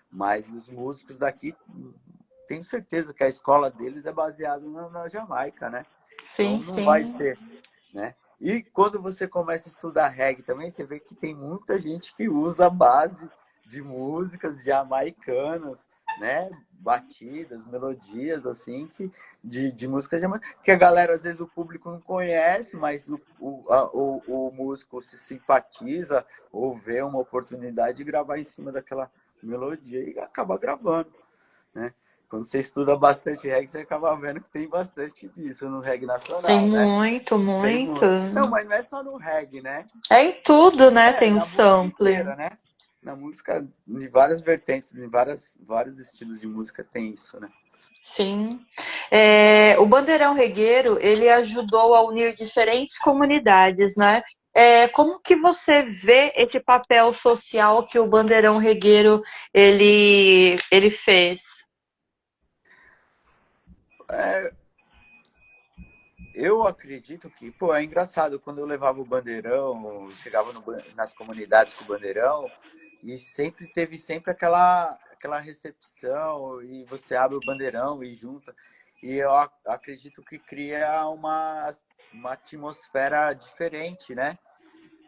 mas os músicos daqui, tenho certeza que a escola deles é baseada na Jamaica, né?
Sim,
então não vai ser, né? E quando você começa a estudar reggae também, você vê que tem muita gente que usa a base de músicas jamaicanas, né? Batidas, melodias, assim, de música jamaicana, que a galera, às vezes, o público não conhece, mas o músico se simpatiza ou vê uma oportunidade de gravar em cima daquela melodia e acaba gravando, né? Quando você estuda bastante reggae, você acaba vendo que tem bastante disso no reggae nacional,
tem
né?
muito.
Não, mas não é só no reggae, né?
É em tudo, né? Tem o
Na música
sample.
inteira, né? Na música, em várias vertentes, em vários estilos de música tem isso, né?
Sim. O Bandeirão Regueiro, ele ajudou a unir diferentes comunidades, né? Como que você vê esse papel social que o Bandeirão Regueiro ele fez?
Eu acredito que, é engraçado, quando eu levava o bandeirão, chegava nas comunidades com o bandeirão, e teve aquela recepção, e você abre o bandeirão e junta. E eu acredito que cria uma atmosfera diferente, né?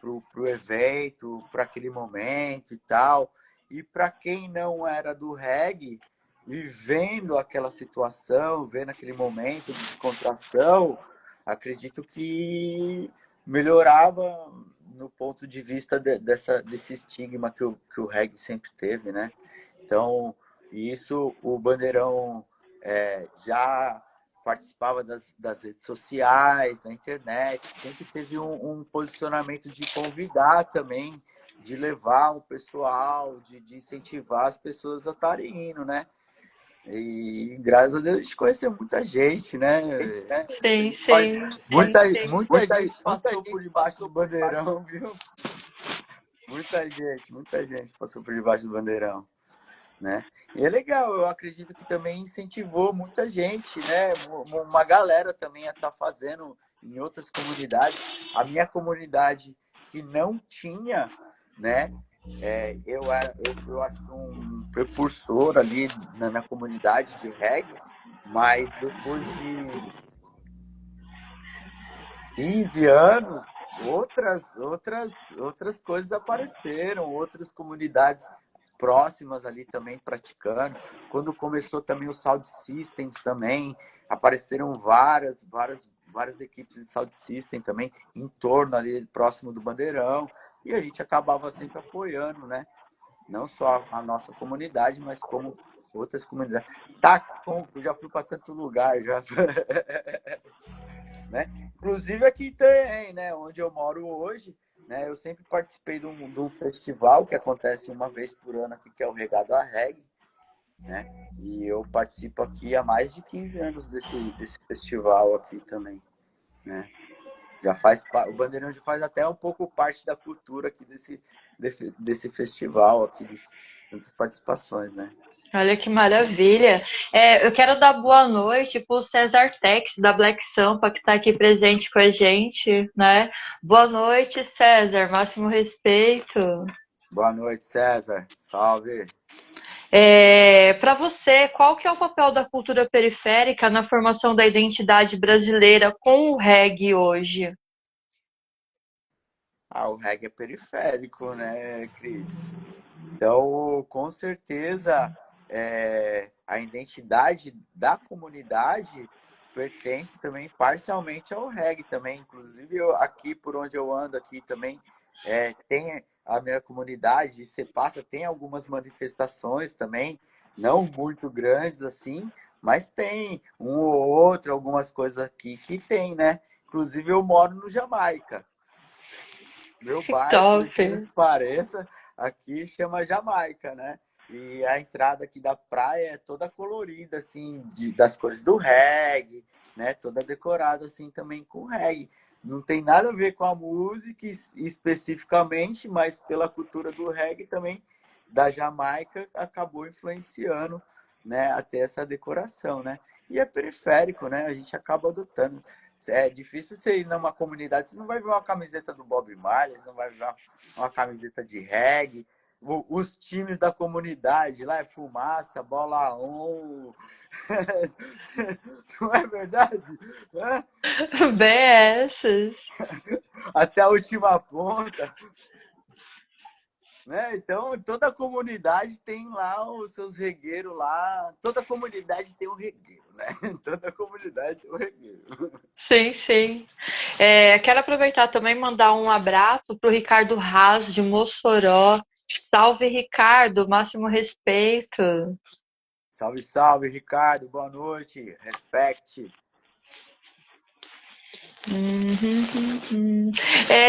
Pro evento, para aquele momento e tal. E para quem não era do reggae, e vendo aquela situação, vendo aquele momento de descontração, acredito que melhorava no ponto de vista desse estigma que o reggae sempre teve, né? Então, isso o Bandeirão já participava das redes sociais, da internet, sempre teve um posicionamento de convidar também, de levar o pessoal, de incentivar as pessoas a estarem indo, né? E graças a Deus a gente conheceu muita gente, né?
Sim.
Muita gente passou por debaixo do bandeirão, viu? muita gente passou por debaixo do bandeirão, né? E é legal, eu acredito que também incentivou muita gente, né? Uma galera também a estar fazendo em outras comunidades. A minha comunidade que não tinha, né? Eu fui, acho que um precursor ali na comunidade de reggae, mas depois de 15 anos, outras coisas apareceram, outras comunidades próximas ali também praticando. Quando começou também o Sound Systems também, apareceram várias equipes de Sound System também em torno ali, próximo do Bandeirão, e a gente acabava sempre apoiando, né? Não só a nossa comunidade, mas como outras comunidades. Eu já fui para tanto lugar, já. Né? Inclusive aqui tem, né, onde eu moro hoje, né, eu sempre participei de um festival que acontece uma vez por ano aqui, que é o Regado a Reggae, né? E eu participo aqui há mais de 15 anos desse festival aqui também, né? O Bandeirão já faz até um pouco parte da cultura aqui desse festival aqui, de tantas participações, né?
Olha que maravilha. Eu quero dar boa noite para o César Tex, da Black Sampa, que está aqui presente com a gente, né? Boa noite, César. Máximo respeito.
Boa noite, César. Salve.
Para você, qual que é o papel da cultura periférica na formação da identidade brasileira com o reggae hoje?
O reggae é periférico, né, Cris? Então, com certeza, a identidade da comunidade pertence também parcialmente ao reggae também. Inclusive, aqui por onde eu ando aqui também tem a minha comunidade, você passa, tem algumas manifestações também, não muito grandes assim, mas tem um ou outro, algumas coisas aqui que tem, né? Inclusive, eu moro no Jamaica. Meu bairro, por
Top.
incrível que pareça, aqui chama Jamaica, né? E a entrada aqui da praia é toda colorida, assim, das cores do reggae, né? Toda decorada, assim, também com reggae. Não tem nada a ver com a música especificamente, mas pela cultura do reggae também, da Jamaica, acabou influenciando, né? Até essa decoração, né? E é periférico, né? A gente acaba adotando. É difícil você ir numa comunidade, você não vai ver uma camiseta do Bob Marley, você não vai ver uma camiseta de reggae. Os times da comunidade lá é Fumaça, Bola 1. Não é verdade?
BS.
Até a última ponta. Né? Então, toda comunidade tem lá os seus regueiros lá. Toda comunidade tem um regueiro, né? Toda comunidade tem um regueiro.
Sim, sim. Quero aproveitar também e mandar um abraço para o Ricardo Raz, de Mossoró. Salve, Ricardo, máximo respeito.
Salve, salve, Ricardo. Boa noite. Respect.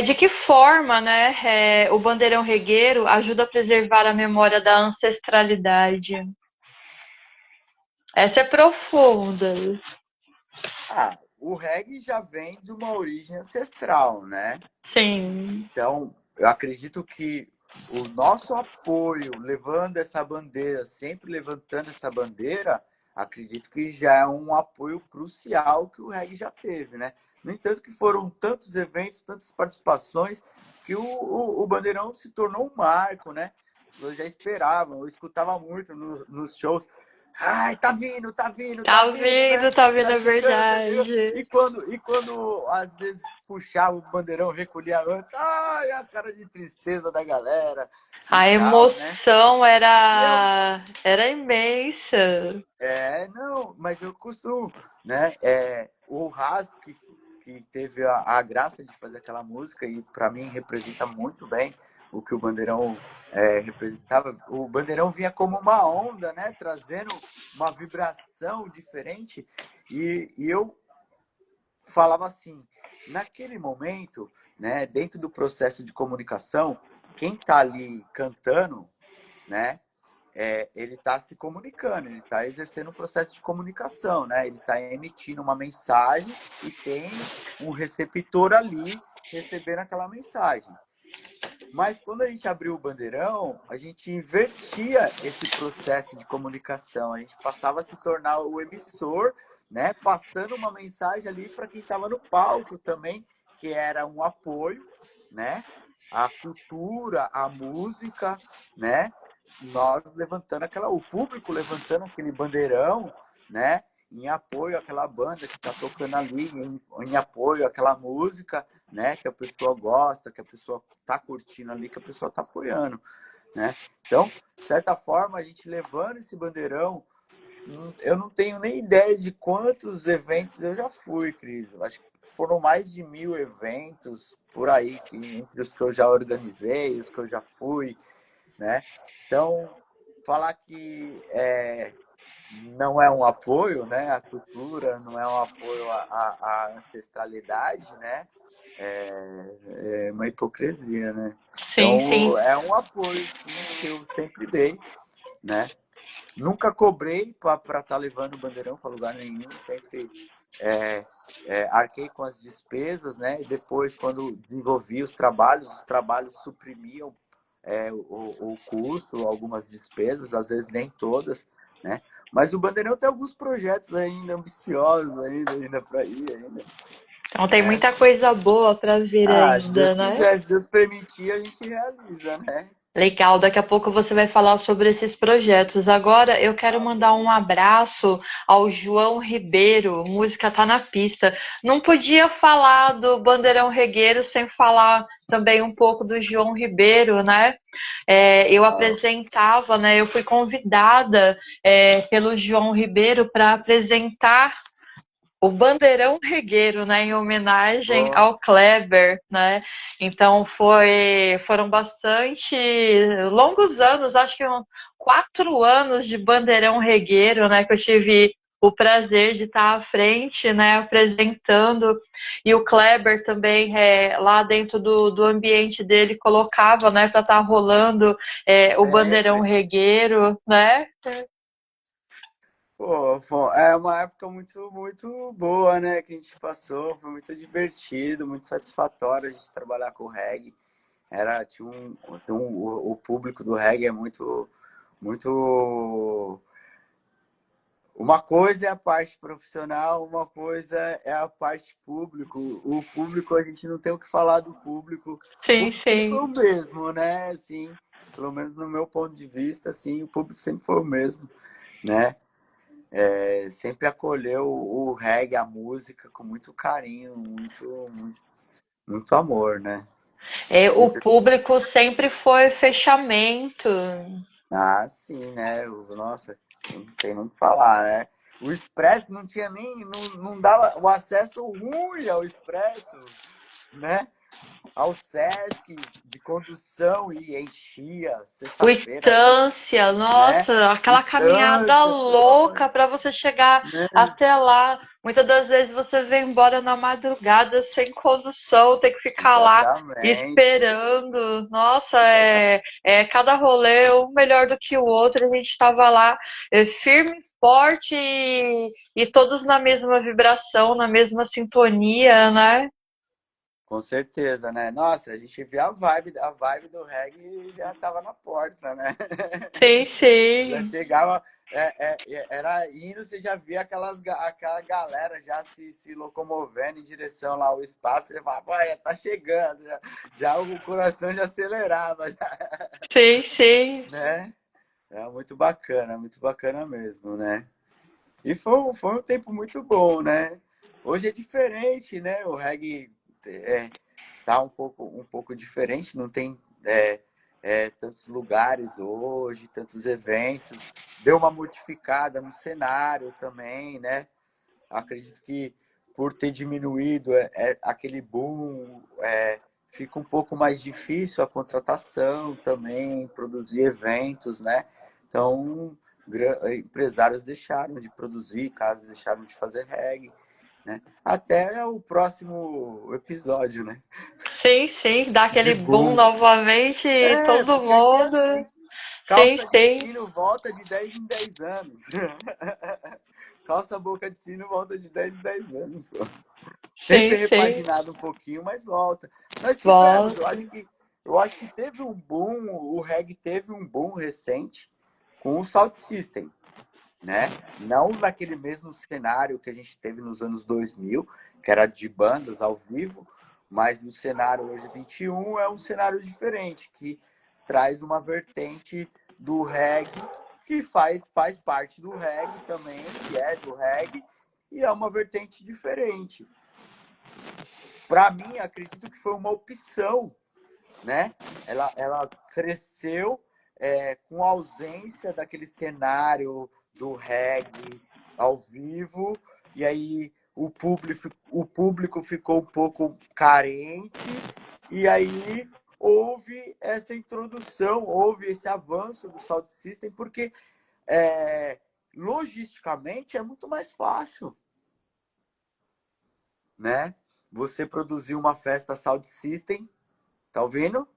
De que forma, né, o bandeirão regueiro ajuda a preservar a memória da ancestralidade? Essa é profunda.
O reggae já vem de uma origem ancestral, né?
Sim.
Então, eu acredito que o nosso apoio, levando essa bandeira, sempre levantando essa bandeira, acredito que já é um apoio crucial que o reggae já teve, né? No entanto, que foram tantos eventos, tantas participações, que o Bandeirão se tornou um marco, né? Eu já esperava, eu escutava muito nos shows. Ai, tá vindo,
Tá
né?
vindo, é
Tá chegando.
verdade.
E quando às vezes puxava o bandeirão, recolhia antes, ai, a cara de tristeza da galera e
A
tal, né?
emoção
Eu,
era imensa.
não, mas eu costumo, né? O Haas, que teve a graça de fazer aquela música, e para mim representa muito bem o que o Bandeirão representava. O Bandeirão vinha como uma onda, né? Trazendo uma vibração diferente, e eu falava assim, naquele momento, né? Dentro do processo de comunicação, quem tá ali cantando, né? Ele está se comunicando, ele está exercendo um processo de comunicação, né? Ele está emitindo uma mensagem e tem um receptor ali recebendo aquela mensagem. Mas quando a gente abriu o Bandeirão, a gente invertia esse processo de comunicação. A gente passava a se tornar o emissor, né? Passando uma mensagem ali para quem estava no palco também, que era um apoio, né? A cultura, a música, né? Nós levantando o público levantando aquele bandeirão, né? Em apoio àquela banda que está tocando ali, em apoio àquela música, né? Que a pessoa gosta, que a pessoa está curtindo ali, que a pessoa está apoiando, né? Então, de certa forma, a gente levando esse bandeirão, eu não tenho nem ideia de quantos eventos eu já fui, Cris. Acho que foram mais de 1000 eventos por aí, entre os que eu já organizei, os que eu já fui, né? Então, falar que não é um apoio, né? A cultura não é um apoio à ancestralidade, né? É uma hipocrisia, né?
Sim, sim.
Então, é um apoio, sim, que eu sempre dei, né? Nunca cobrei para estar levando o bandeirão para lugar nenhum, sempre arquei com as despesas, né? E depois, quando desenvolvi os trabalhos suprimiam o custo, algumas despesas, às vezes nem todas, né? Mas o Bandeirão tem alguns projetos ainda ambiciosos ainda para ir ainda.
Então tem muita coisa boa para vir
Se Deus
ainda, né?
quiser, se Deus permitir, a gente realiza, né?
Legal, daqui a pouco você vai falar sobre esses projetos. Agora eu quero mandar um abraço ao João Ribeiro, música tá na pista. Não podia falar do Bandeirão Regueiro sem falar também um pouco do João Ribeiro, né? Eu apresentava, né? Eu fui convidada pelo João Ribeiro para apresentar o Bandeirão Regueiro, né, em homenagem ao Kleber, né? Então foram bastante longos anos, acho que 4 anos de Bandeirão Regueiro, né, que eu tive o prazer de estar à frente, né, apresentando, e o Kleber também lá dentro do ambiente dele colocava, né, para estar rolando o Bandeirão Regueiro, né?
Pô, é uma época muito, muito boa, né? Que a gente passou, foi muito divertido, muito satisfatório a gente trabalhar com o reggae. O público do reggae é muito, muito. Uma coisa é a parte profissional, uma coisa é a parte público. O público, a gente não tem o que falar do público. O
Sim,
público sempre foi
sim.
o mesmo, né? Assim, pelo menos no meu ponto de vista, assim, o público sempre foi o mesmo, né? Sempre acolheu o reggae, a música, com muito carinho, muito amor, né?
O público sempre foi fechamento.
Ah, sim, né? Nossa, não tem nem o que falar, né? O Expresso não tinha nem, não dava o acesso ruim ao Expresso, né? Ao Sesc de condução e enchia
O
sexta-feira,
Estância,
né?
nossa,
O
aquela caminhada
Estância, pô,
louca para você chegar
né?
até lá. Muitas das vezes você vem embora na madrugada sem condução, tem que ficar lá
Exatamente.
esperando. Nossa, cada rolê um melhor do que o outro. A gente estava lá firme, forte e todos na mesma vibração, na mesma sintonia, né?
Com certeza, né? Nossa, a gente viu a vibe do reggae já tava na porta, né?
Sim,
Já
sim.
chegava, era indo, você já via aquela galera já se locomovendo em direção lá ao espaço, você fala, olha, tá chegando, já o coração já acelerava, já,
Sim, sim.
né? É muito bacana mesmo, né? E foi um tempo muito bom, né? Hoje é diferente, né? O reggae tá um pouco diferente, não tem tantos lugares hoje, tantos eventos. Deu uma modificada no cenário também, né? Acredito que por ter diminuído aquele boom, fica um pouco mais difícil a contratação também, produzir eventos, né? Então, empresários deixaram de produzir, casas deixaram de fazer reggae, né? Até o próximo episódio, né?
Sim, sim, dá
De
aquele boom
boom.
novamente e todo
Porque aqui é
mundo.
assim.
Sim,
Calça de
sim.
sino volta de 10 em 10 anos. Calça boca de sino volta de 10 em 10 anos, pô. Sempre
Sim, sim.
repaginado um pouquinho, mas volta. Nós tivemos,
Volta.
eu acho que teve um boom, o reggae teve um boom recente com o Sound System, né? Não naquele mesmo cenário que a gente teve nos anos 2000, que era de bandas ao vivo, mas o cenário hoje 21 é um cenário diferente, que traz uma vertente do reggae, que faz parte do reggae também, que é do reggae, e é uma vertente diferente. Para mim, acredito que foi uma opção, né? Ela cresceu com a ausência daquele cenário do reggae ao vivo, e aí o público ficou um pouco carente, e aí houve essa introdução, houve esse avanço do Sound System, porque logisticamente é muito mais fácil, né? Você produzir uma festa Sound System, tá ouvindo?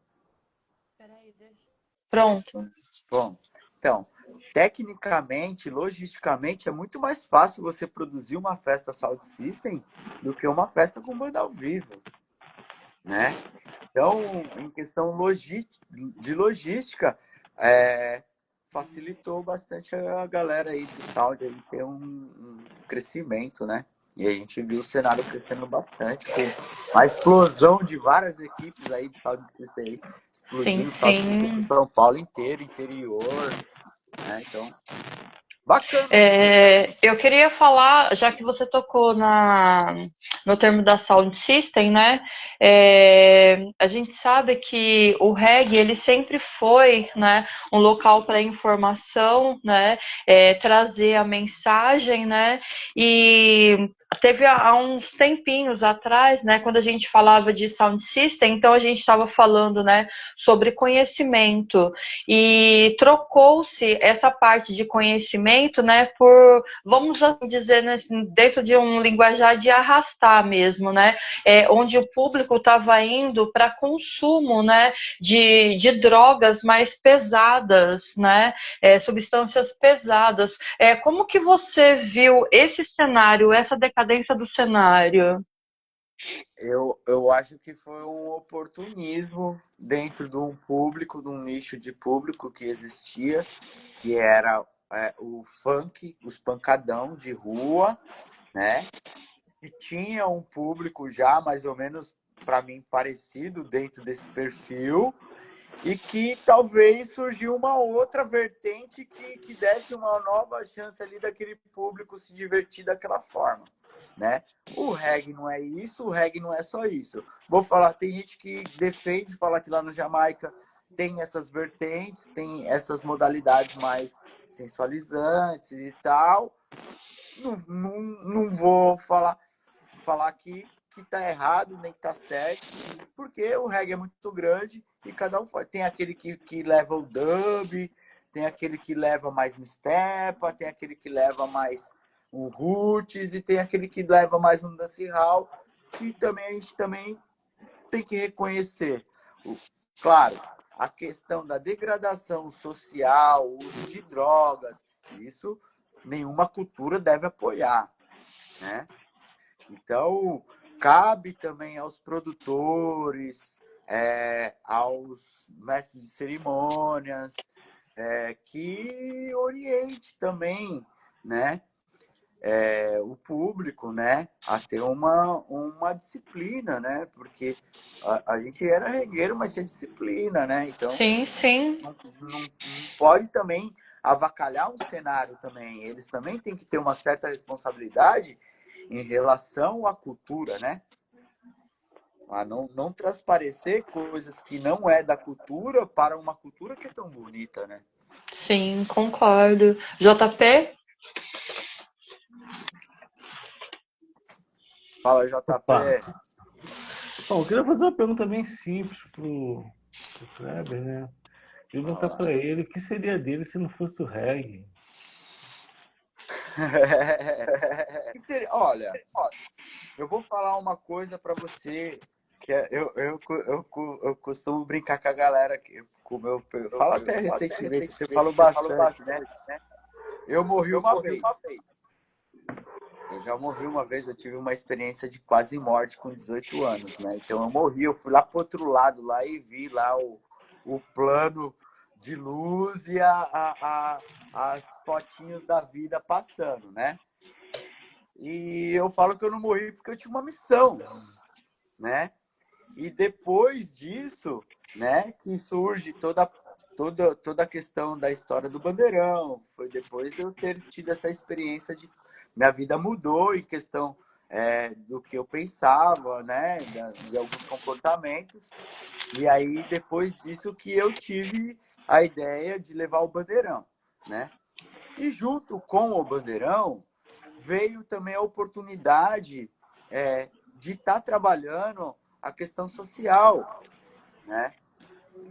Pronto.
Bom, então, tecnicamente, logisticamente, é muito mais fácil você produzir uma festa Sound System do que uma festa com banda ao vivo, né? Então, em questão de logística, facilitou bastante a galera aí do sound aí ter um crescimento, né? E a gente viu o cenário crescendo bastante, com a explosão de várias equipes aí de Sound System aí, explodindo o Sound System do São Paulo inteiro, interior, né? Então, bacana.
Eu queria falar, já que você tocou no termo da Sound System, né? A gente sabe que o reggae ele sempre foi, né, um local para informação, né? Trazer a mensagem, né? E teve há uns tempinhos atrás, né, quando a gente falava de Sound System, então a gente estava falando, né, sobre conhecimento e trocou-se essa parte de conhecimento, né, por, vamos assim dizer, né, dentro de um linguajar de arrastar mesmo, né, onde o público estava indo para consumo, né, de drogas mais pesadas, né, substâncias pesadas. Como que você viu esse cenário, essa decadência do cenário?
Eu acho que foi um oportunismo dentro de um público, de um nicho de público que existia, que era o funk, os pancadão de rua, né? E tinha um público já mais ou menos, para mim, parecido dentro desse perfil, e que talvez surgiu uma outra vertente que desse uma nova chance ali daquele público se divertir daquela forma, né? O reggae não é isso, o reggae não é só isso. Vou falar, tem gente que defende falar que lá no Jamaica tem essas vertentes, tem essas modalidades mais sensualizantes e tal. Não vou falar que tá errado, nem que tá certo, porque o reggae é muito grande e cada um faz. Tem aquele que leva o dub, tem aquele que leva mais um stepa, tem aquele que leva mais um roots e tem aquele que leva mais um dancehall, que também a gente também tem que reconhecer. Claro, a questão da degradação social, o uso de drogas, isso nenhuma cultura deve apoiar, né? Então, cabe também aos produtores, aos mestres de cerimônias, que oriente também, né, o público, né, a ter uma disciplina, né, porque a gente era regueiro, mas tinha disciplina, né, então
Sim.
não pode também avacalhar um cenário também, eles também têm que ter uma certa responsabilidade em relação à cultura, né? A não transparecer coisas que não é da cultura para uma cultura que é tão bonita, né?
Sim, concordo. JP?
Fala, JP.
Opa. Bom, eu queria fazer uma pergunta bem simples pro Kleber, né? Perguntar para ele o que seria dele se não fosse o reggae.
Olha, eu vou falar uma coisa para você que eu costumo brincar com a galera que eu falo até recentemente, você falou bastante, né? Eu morri uma vez. Eu já morri uma vez, eu tive uma experiência de quase morte com 18 anos, né? Então eu morri, eu fui lá pro outro lado lá e vi lá o plano de luz e as fotinhos da vida passando, né? E eu falo que eu não morri porque eu tinha uma missão, né? E depois disso, né, que surge toda a questão da história do Bandeirão. Foi depois de eu ter tido essa experiência de minha vida mudou em questão do que eu pensava, né, de alguns comportamentos. E aí depois disso que eu tive a ideia de levar o Bandeirão, né? E junto com o Bandeirão veio também a oportunidade de estar trabalhando a questão social, né?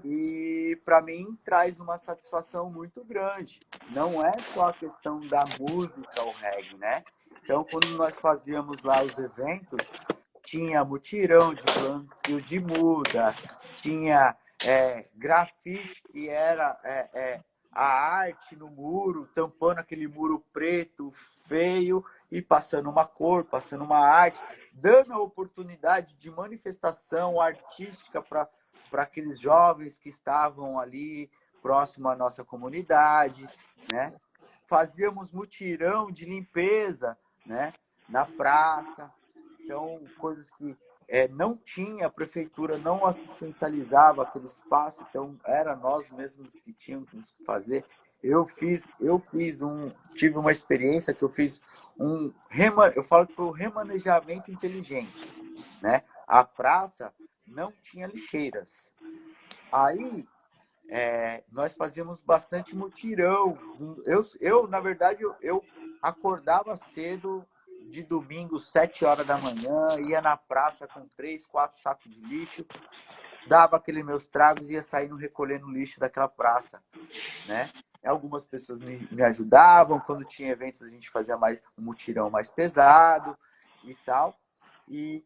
E para mim traz uma satisfação muito grande. Não é só a questão da música, o reggae, né? Então, quando nós fazíamos lá os eventos, tinha mutirão de plantio de muda, tinha grafite, que era a arte no muro, tampando aquele muro preto, feio, e passando uma cor, passando uma arte, dando a oportunidade de manifestação artística para aqueles jovens que estavam ali próximo à nossa comunidade, né? Fazíamos mutirão de limpeza, né, na praça. Então, coisas que não tinha, a prefeitura não assistencializava aquele espaço, então era nós mesmos que tínhamos que fazer. Tive uma experiência que eu fiz eu falo que foi um remanejamento inteligente, né? A praça não tinha lixeiras. Aí nós fazíamos bastante mutirão. Na verdade, eu acordava cedo de domingo, 7 horas da manhã, ia na praça com 3, 4 sacos de lixo, dava aqueles meus tragos e ia saindo recolhendo lixo daquela praça, né? Algumas pessoas me ajudavam, quando tinha eventos a gente fazia um mutirão mais pesado e tal. E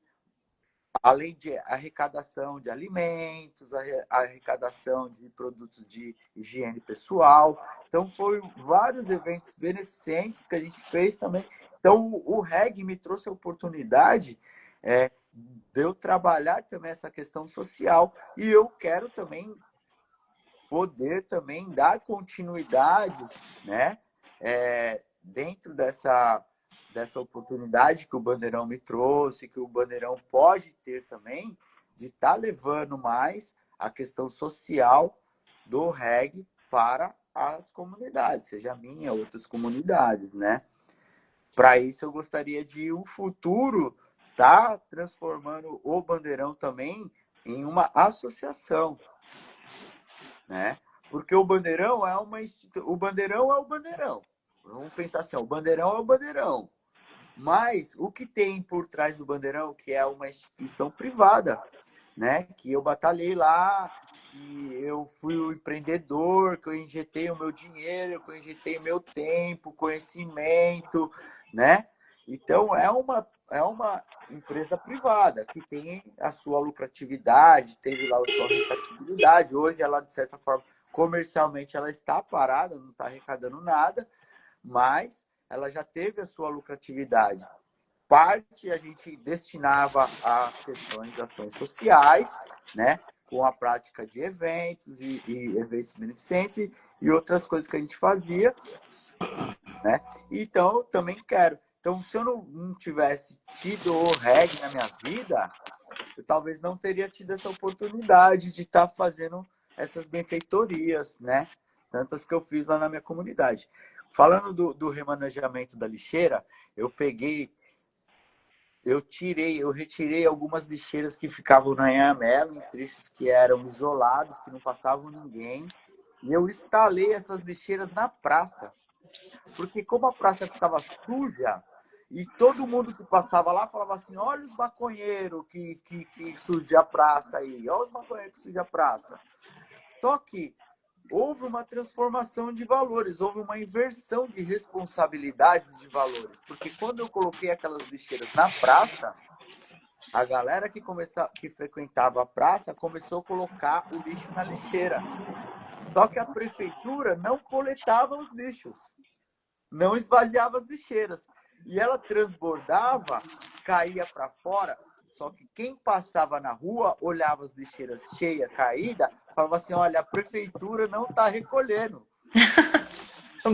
além de arrecadação de alimentos, arrecadação de produtos de higiene pessoal. Então, foram vários eventos beneficentes que a gente fez também. Então, o reggae me trouxe a oportunidade de eu trabalhar também essa questão social. E eu quero também poder também dar continuidade, né, dentro dessa oportunidade que o Bandeirão me trouxe, que o Bandeirão pode ter também, de estar levando mais a questão social do reggae para as comunidades, seja a minha, outras comunidades, né? Para isso, eu gostaria de, um futuro, estar transformando o Bandeirão também em uma associação, né? Porque o Bandeirão é o Bandeirão é o Bandeirão. Vamos pensar assim, o Bandeirão é o Bandeirão. Mas o que tem por trás do Bandeirão, que é uma instituição privada, né? Que eu batalhei lá, que eu fui o empreendedor, que eu injetei o meu dinheiro, que eu injetei o meu tempo, conhecimento, né? Então, é uma empresa privada que tem a sua lucratividade, teve lá a sua rentabilidade. Hoje, ela, de certa forma, comercialmente, ela está parada, não está arrecadando nada, mas ela já teve a sua lucratividade. Parte a gente destinava a questões de ações sociais, né? Com a prática de eventos e eventos beneficentes e outras coisas que a gente fazia, né? Então, eu também quero. Então, se eu não tivesse tido o reggae na minha vida, eu talvez não teria tido essa oportunidade de estar fazendo essas benfeitorias, né? Tantas que eu fiz lá na minha comunidade. Falando do remanejamento da lixeira, eu retirei algumas lixeiras que ficavam na Anhamelo, em trechos que eram isolados, que não passavam ninguém, e eu instalei essas lixeiras na praça. Porque como a praça ficava suja, e todo mundo que passava lá falava assim, olha os maconheiros que sujam a praça aí, olha os maconheiros que sujam a praça. Só que houve uma transformação de valores, houve uma inversão de responsabilidades de valores. Porque quando eu coloquei aquelas lixeiras na praça, a galera que frequentava a praça começou a colocar o lixo na lixeira. Só que a prefeitura não coletava os lixos, não esvaziava as lixeiras. E ela transbordava, caía para fora. Só que quem passava na rua, olhava as lixeiras cheias, caídas, falava assim, olha, a prefeitura não está recolhendo.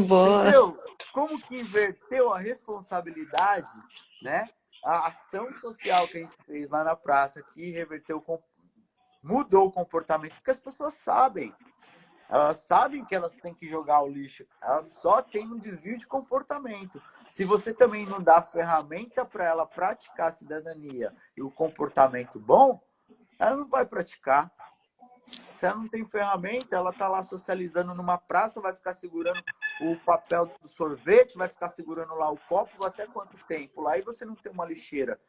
Boa.
Entendeu? Como que inverteu a responsabilidade, né? A ação social que a gente fez lá na praça, que reverteu, mudou o comportamento, porque as pessoas sabem. Elas sabem que elas têm que jogar o lixo. Elas só têm um desvio de comportamento. Se você também não dá ferramenta para ela praticar a cidadania e o comportamento bom, ela não vai praticar. Se ela não tem ferramenta, ela está lá socializando numa praça, vai ficar segurando o papel do sorvete, vai ficar segurando lá o copo até quanto tempo? Lá e você não tem uma lixeira.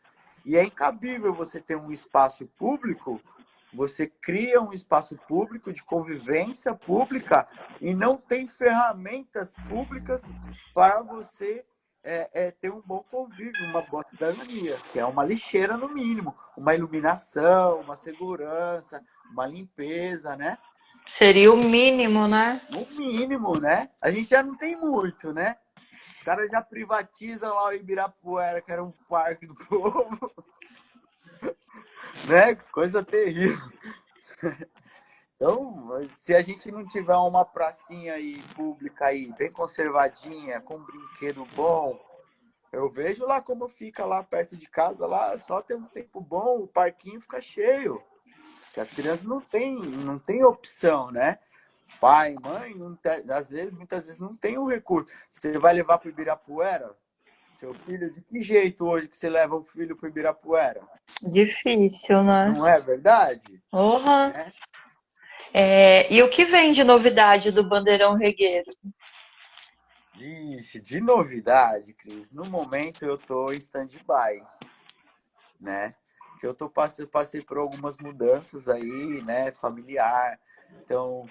E é incabível você ter um espaço público, você cria um espaço público de convivência pública e não tem ferramentas públicas para você ter um bom convívio, uma boa cidadania, que é uma lixeira no mínimo, uma iluminação, uma segurança, uma limpeza, né?
Seria o mínimo, né?
O mínimo, né? A gente já não tem muito, né? Os caras já privatizam lá o Ibirapuera, que era um parque do povo. Né? Coisa terrível. Então, se a gente não tiver uma pracinha aí pública aí, bem conservadinha, com um brinquedo bom, eu vejo lá como fica lá perto de casa, lá só tem um tempo bom, o parquinho fica cheio. Porque as crianças não têm opção, né? Pai, mãe, muitas vezes não tem o recurso. Você vai levar para o Ibirapuera? Seu filho, de que jeito hoje que você leva o filho para o Ibirapuera?
Difícil, né?
Não é verdade?
Uhum.
Né?
E o que vem de novidade do Bandeirão Regueiro?
Ixi, de novidade, Cris, no momento eu tô em stand-by, né? Que eu passei por algumas mudanças aí, né, familiar. Então,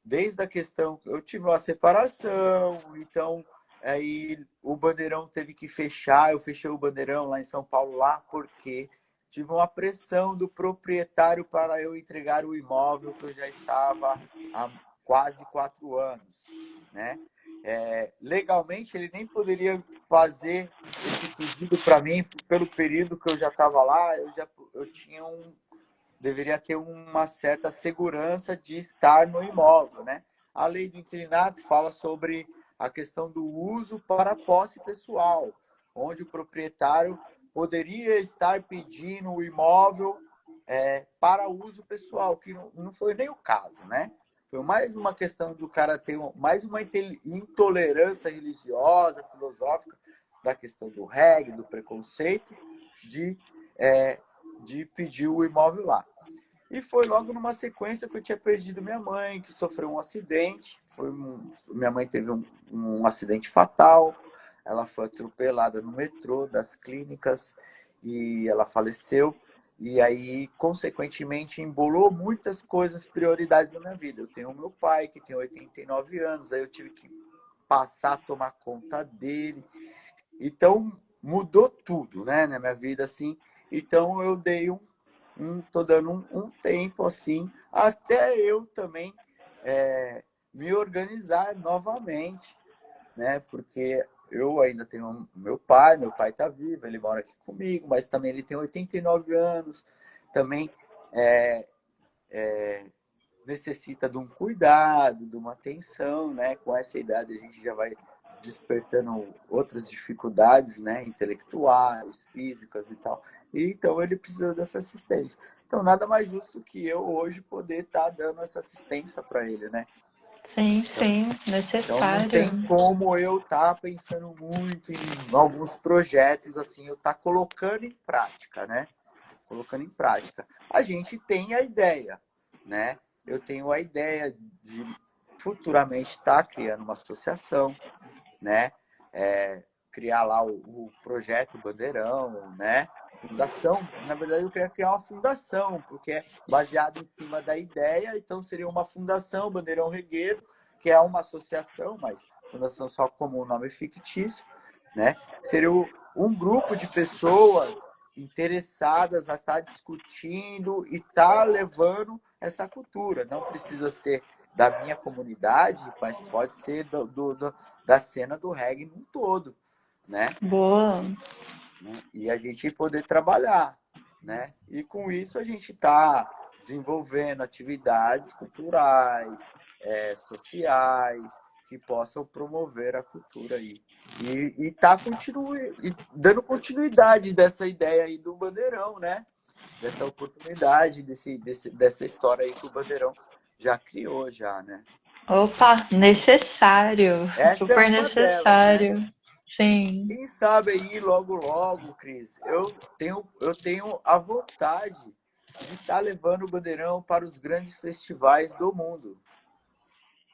desde a questão, eu tive uma separação, então aí o Bandeirão teve que fechar, eu fechei o Bandeirão lá em São Paulo, lá porque tive uma pressão do proprietário para eu entregar o imóvel que eu já estava há quase 4 anos, né? Legalmente ele nem poderia fazer esse pedido para mim pelo período que eu já estava lá, eu tinha deveria ter uma certa segurança de estar no imóvel, né? A lei do inquilinato fala sobre a questão do uso para posse pessoal, onde o proprietário poderia estar pedindo o imóvel para uso pessoal, que não foi nem o caso, né? Foi mais uma questão do cara ter mais uma intolerância religiosa, filosófica, da questão do reggae, do preconceito, de pedir o imóvel lá. E foi logo numa sequência que eu tinha perdido minha mãe, que sofreu um acidente. Minha mãe teve um acidente fatal, ela foi atropelada no metrô das clínicas e ela faleceu. E aí, consequentemente, embolou muitas coisas, prioridades da minha vida. Eu tenho o meu pai, que tem 89 anos, aí eu tive que passar a tomar conta dele. Então, mudou tudo, né, na minha vida, assim. Então, eu dei tô dando um tempo, assim, até eu também me organizar novamente, né, porque eu ainda tenho meu pai está vivo, ele mora aqui comigo, mas também ele tem 89 anos, também necessita de um cuidado, de uma atenção, né? Com essa idade a gente já vai despertando outras dificuldades, né? Intelectuais, físicas e tal. E, então ele precisa dessa assistência. Então nada mais justo que eu hoje poder estar dando essa assistência para ele, né?
Sim,
necessário. Então não
necessário.
tem como eu estar pensando muito em alguns projetos assim, eu estar colocando em prática, né? Colocando em prática. A gente tem a ideia, né? Eu tenho a ideia de futuramente estar criando uma associação, né? Criar lá o projeto Bandeirão, né? Fundação. Na verdade, eu queria criar uma fundação, porque é baseado em cima da ideia. Então, seria uma fundação Bandeirão Regueiro, que é uma associação, mas fundação só como um nome fictício, né? Seria um grupo de pessoas interessadas a estar discutindo e estar levando essa cultura. Não precisa ser da minha comunidade, mas pode ser da cena do reggae num todo, né?
Boa.
E a gente poder trabalhar, né? E com isso a gente está desenvolvendo atividades culturais, sociais, que possam promover a cultura aí. E tá dando continuidade dessa ideia aí do Bandeirão, né? Dessa oportunidade, dessa história aí que o Bandeirão já criou, já, né?
Opa, necessário.
Essa é
Super
uma delas, né?
necessário. Sim.
Quem sabe aí, logo, logo, Cris, eu tenho a vontade de estar levando o Bandeirão para os grandes festivais do mundo.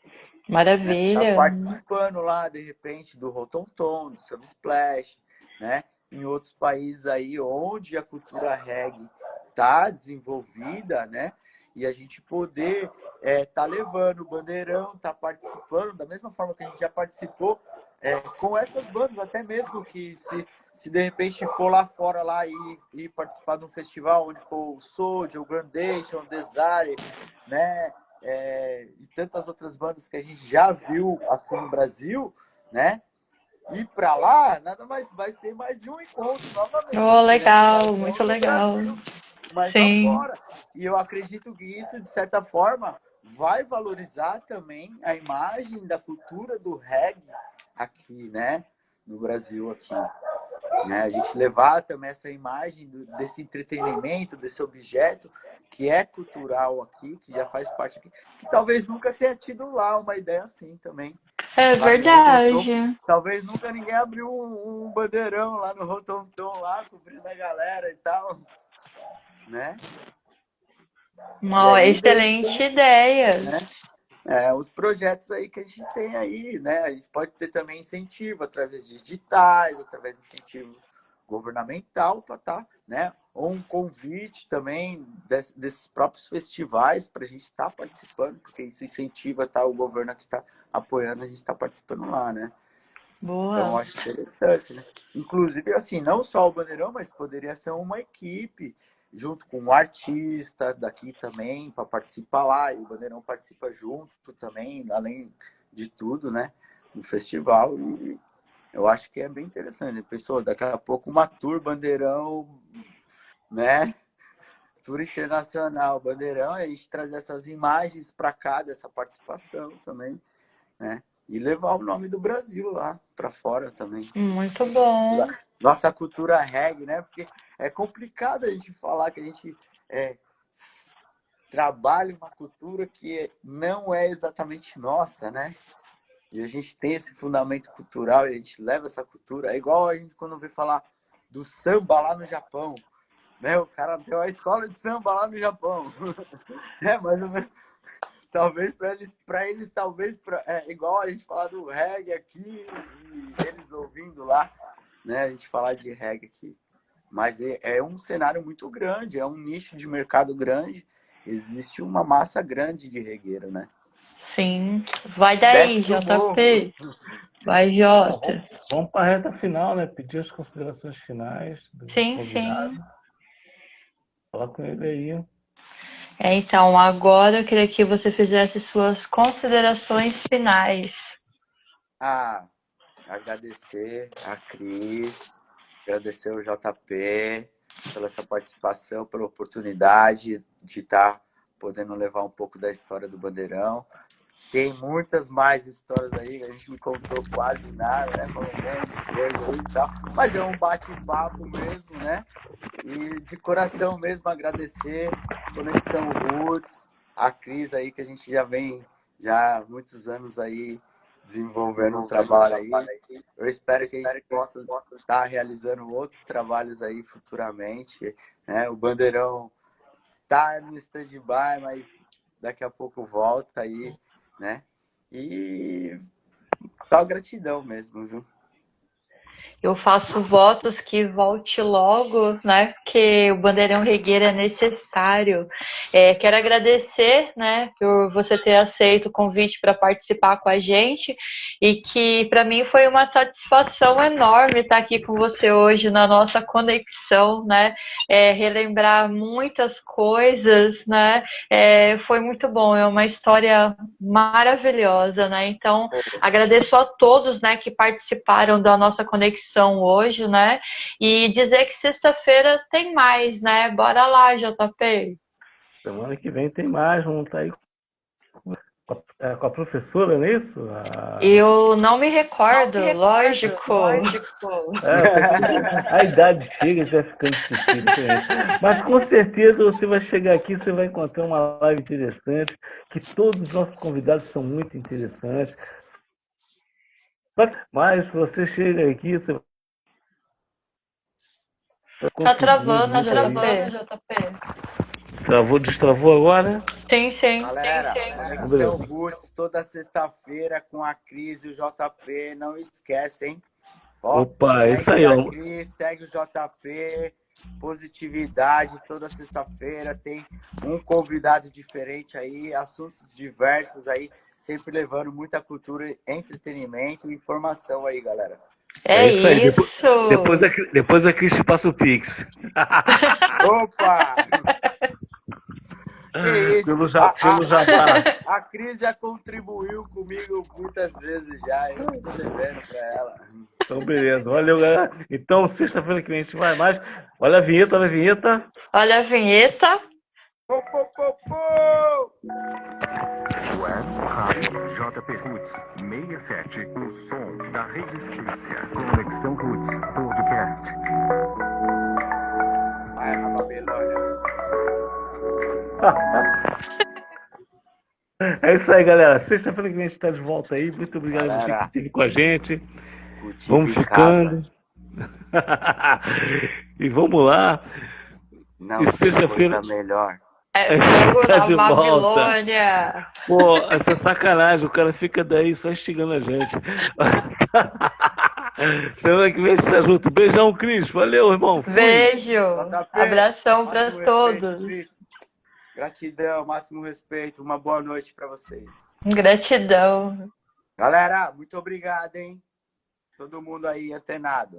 Né? Tá
Maravilha.
participando lá, de repente, do Rotonton, do Summer Splash, né? Em outros países aí onde a cultura reggae está desenvolvida, né? E a gente poder tá levando o Bandeirão, tá participando, da mesma forma que a gente já participou com essas bandas, até mesmo que se de repente for lá fora lá e participar de um festival onde for o Soldier, o Grandation, o Desire, né? E tantas outras bandas que a gente já viu aqui no Brasil, né? Ir para lá, nada mais vai ser mais de um encontro novamente.
Oh, legal,
né?
muito legal.
Brasil, mas
Sim.
lá fora. E eu acredito que isso, de certa forma, vai valorizar também a imagem da cultura do reggae aqui, né? No Brasil, aqui. Né? A gente levar também essa imagem desse entretenimento, desse objeto que é cultural aqui, que já faz parte aqui, que talvez nunca tenha tido lá uma ideia assim também.
É verdade.
Talvez nunca ninguém abriu um bandeirão lá no Rotonton, lá, cobrindo a galera e tal. Né?
Uma excelente ideia.
Né? Os projetos aí que a gente tem aí, né? A gente pode ter também incentivo através de editais, através de incentivo governamental para estar, né? Ou um convite também desses próprios festivais para a gente estar participando, porque isso incentiva o governo que está apoiando, a gente está participando lá, né?
Boa.
Então, eu acho interessante, né? Inclusive, assim, não só o Bandeirão, mas poderia ser uma equipe junto com um artista daqui também para participar lá, e o Bandeirão participa junto também, além de tudo, né? No festival, e eu acho que é bem interessante. Pessoal, daqui a pouco uma tour Bandeirão, né? Tour internacional Bandeirão, e a gente trazer essas imagens para cá dessa participação também, né? E levar o nome do Brasil lá para fora também.
Muito bom.
Nossa cultura reggae, né? Porque é complicado a gente falar que a gente trabalha uma cultura que não é exatamente nossa, né? E a gente tem esse fundamento cultural e a gente leva essa cultura. É igual a gente quando vê falar do samba lá no Japão, né? O cara tem uma escola de samba lá no Japão. Mais ou menos. Talvez para eles talvez igual a gente falar do reggae aqui e eles ouvindo lá, né? A gente falar de reggae aqui. Mas é um cenário muito grande, é um nicho de mercado grande. Existe uma massa grande de regueiro, né?
Sim. Vai daí, JP. Vai, Jota.
Vamos para a reta final, né? Pedir as considerações finais.
Sim.
Fala com ele aí.
Então, agora eu queria que você fizesse suas considerações finais.
Agradecer a Cris, agradecer o JP pela essa participação, pela oportunidade de estar podendo levar um pouco da história do Bandeirão. Tem muitas mais histórias aí, a gente não contou quase nada, né? Falou um monte de coisa aí e tal. Mas é um bate-papo mesmo, né? E de coração mesmo agradecer Conexão Roots, a Cris aí, que a gente já vem há muitos anos aí desenvolvendo um trabalho aí. Eu espero que a gente possa estar realizando outros trabalhos aí futuramente, né? O Bandeirão tá no stand-by, mas daqui a pouco volta aí, né? E tal gratidão mesmo, viu?
Eu faço votos que volte logo, né? Porque o Bandeirão Regueiro é necessário. Quero agradecer, né, por você ter aceito o convite para participar com a gente e que para mim foi uma satisfação enorme estar aqui com você hoje na nossa conexão, né? Relembrar muitas coisas, né? Foi muito bom, é uma história maravilhosa, né? Então, agradeço a todos, né, que participaram da nossa conexão. edição hoje, né? E dizer que sexta-feira tem mais, né? Bora lá, JP.
Semana que vem tem mais, vamos estar aí com a professora, não é isso?
Eu não me recordo, lógico.
A idade chega e vai ficando esquecido. Mas com certeza você vai chegar aqui, você vai encontrar uma live interessante, que todos os nossos convidados são muito interessantes. Mas você chega aqui, você
Tá travando, JP.
Destravou agora?
Sim.
Galera, Conexão Roots toda sexta-feira com a Cris e o JP. Não esquece, hein? Ó,
opa, isso aí,
a
ó.
Cris, segue o JP. Positividade toda sexta-feira. Tem um convidado diferente aí, assuntos diversos aí, sempre levando muita cultura, entretenimento e informação aí, galera.
É isso aí.
Depois a Cris te passa o Pix.
Opa! Que isso?
Pelo jabá.
A Cris já contribuiu comigo muitas vezes já. Eu estou devendo para ela.
Então, beleza. Valeu, galera. Então, sexta-feira que vem a gente vai mais. Olha a vinheta, olha a vinheta.
Olha a vinheta.
Pô, pô, pô, pô!
Web Rádio JP Roots 67, o som da resistência. Conexão Roots Podcast.
Vai na Babilônia.
É isso aí, galera. Sexta-feira que vem a gente está de volta aí. Muito obrigado a você que esteve com a gente. Vamos ficando. E vamos lá.
Não,
e sexta-feira
melhor.
É fogo na Babilônia.
Pô, essa sacanagem. O cara fica daí só instigando a gente. Semana que vem a gente tá junto. Beijão, Cris. Valeu, irmão. Fui.
Beijo. Abração para todos.
Cris. Gratidão, máximo respeito. Uma boa noite para vocês.
Gratidão.
Galera, muito obrigado, hein? Todo mundo aí antenado.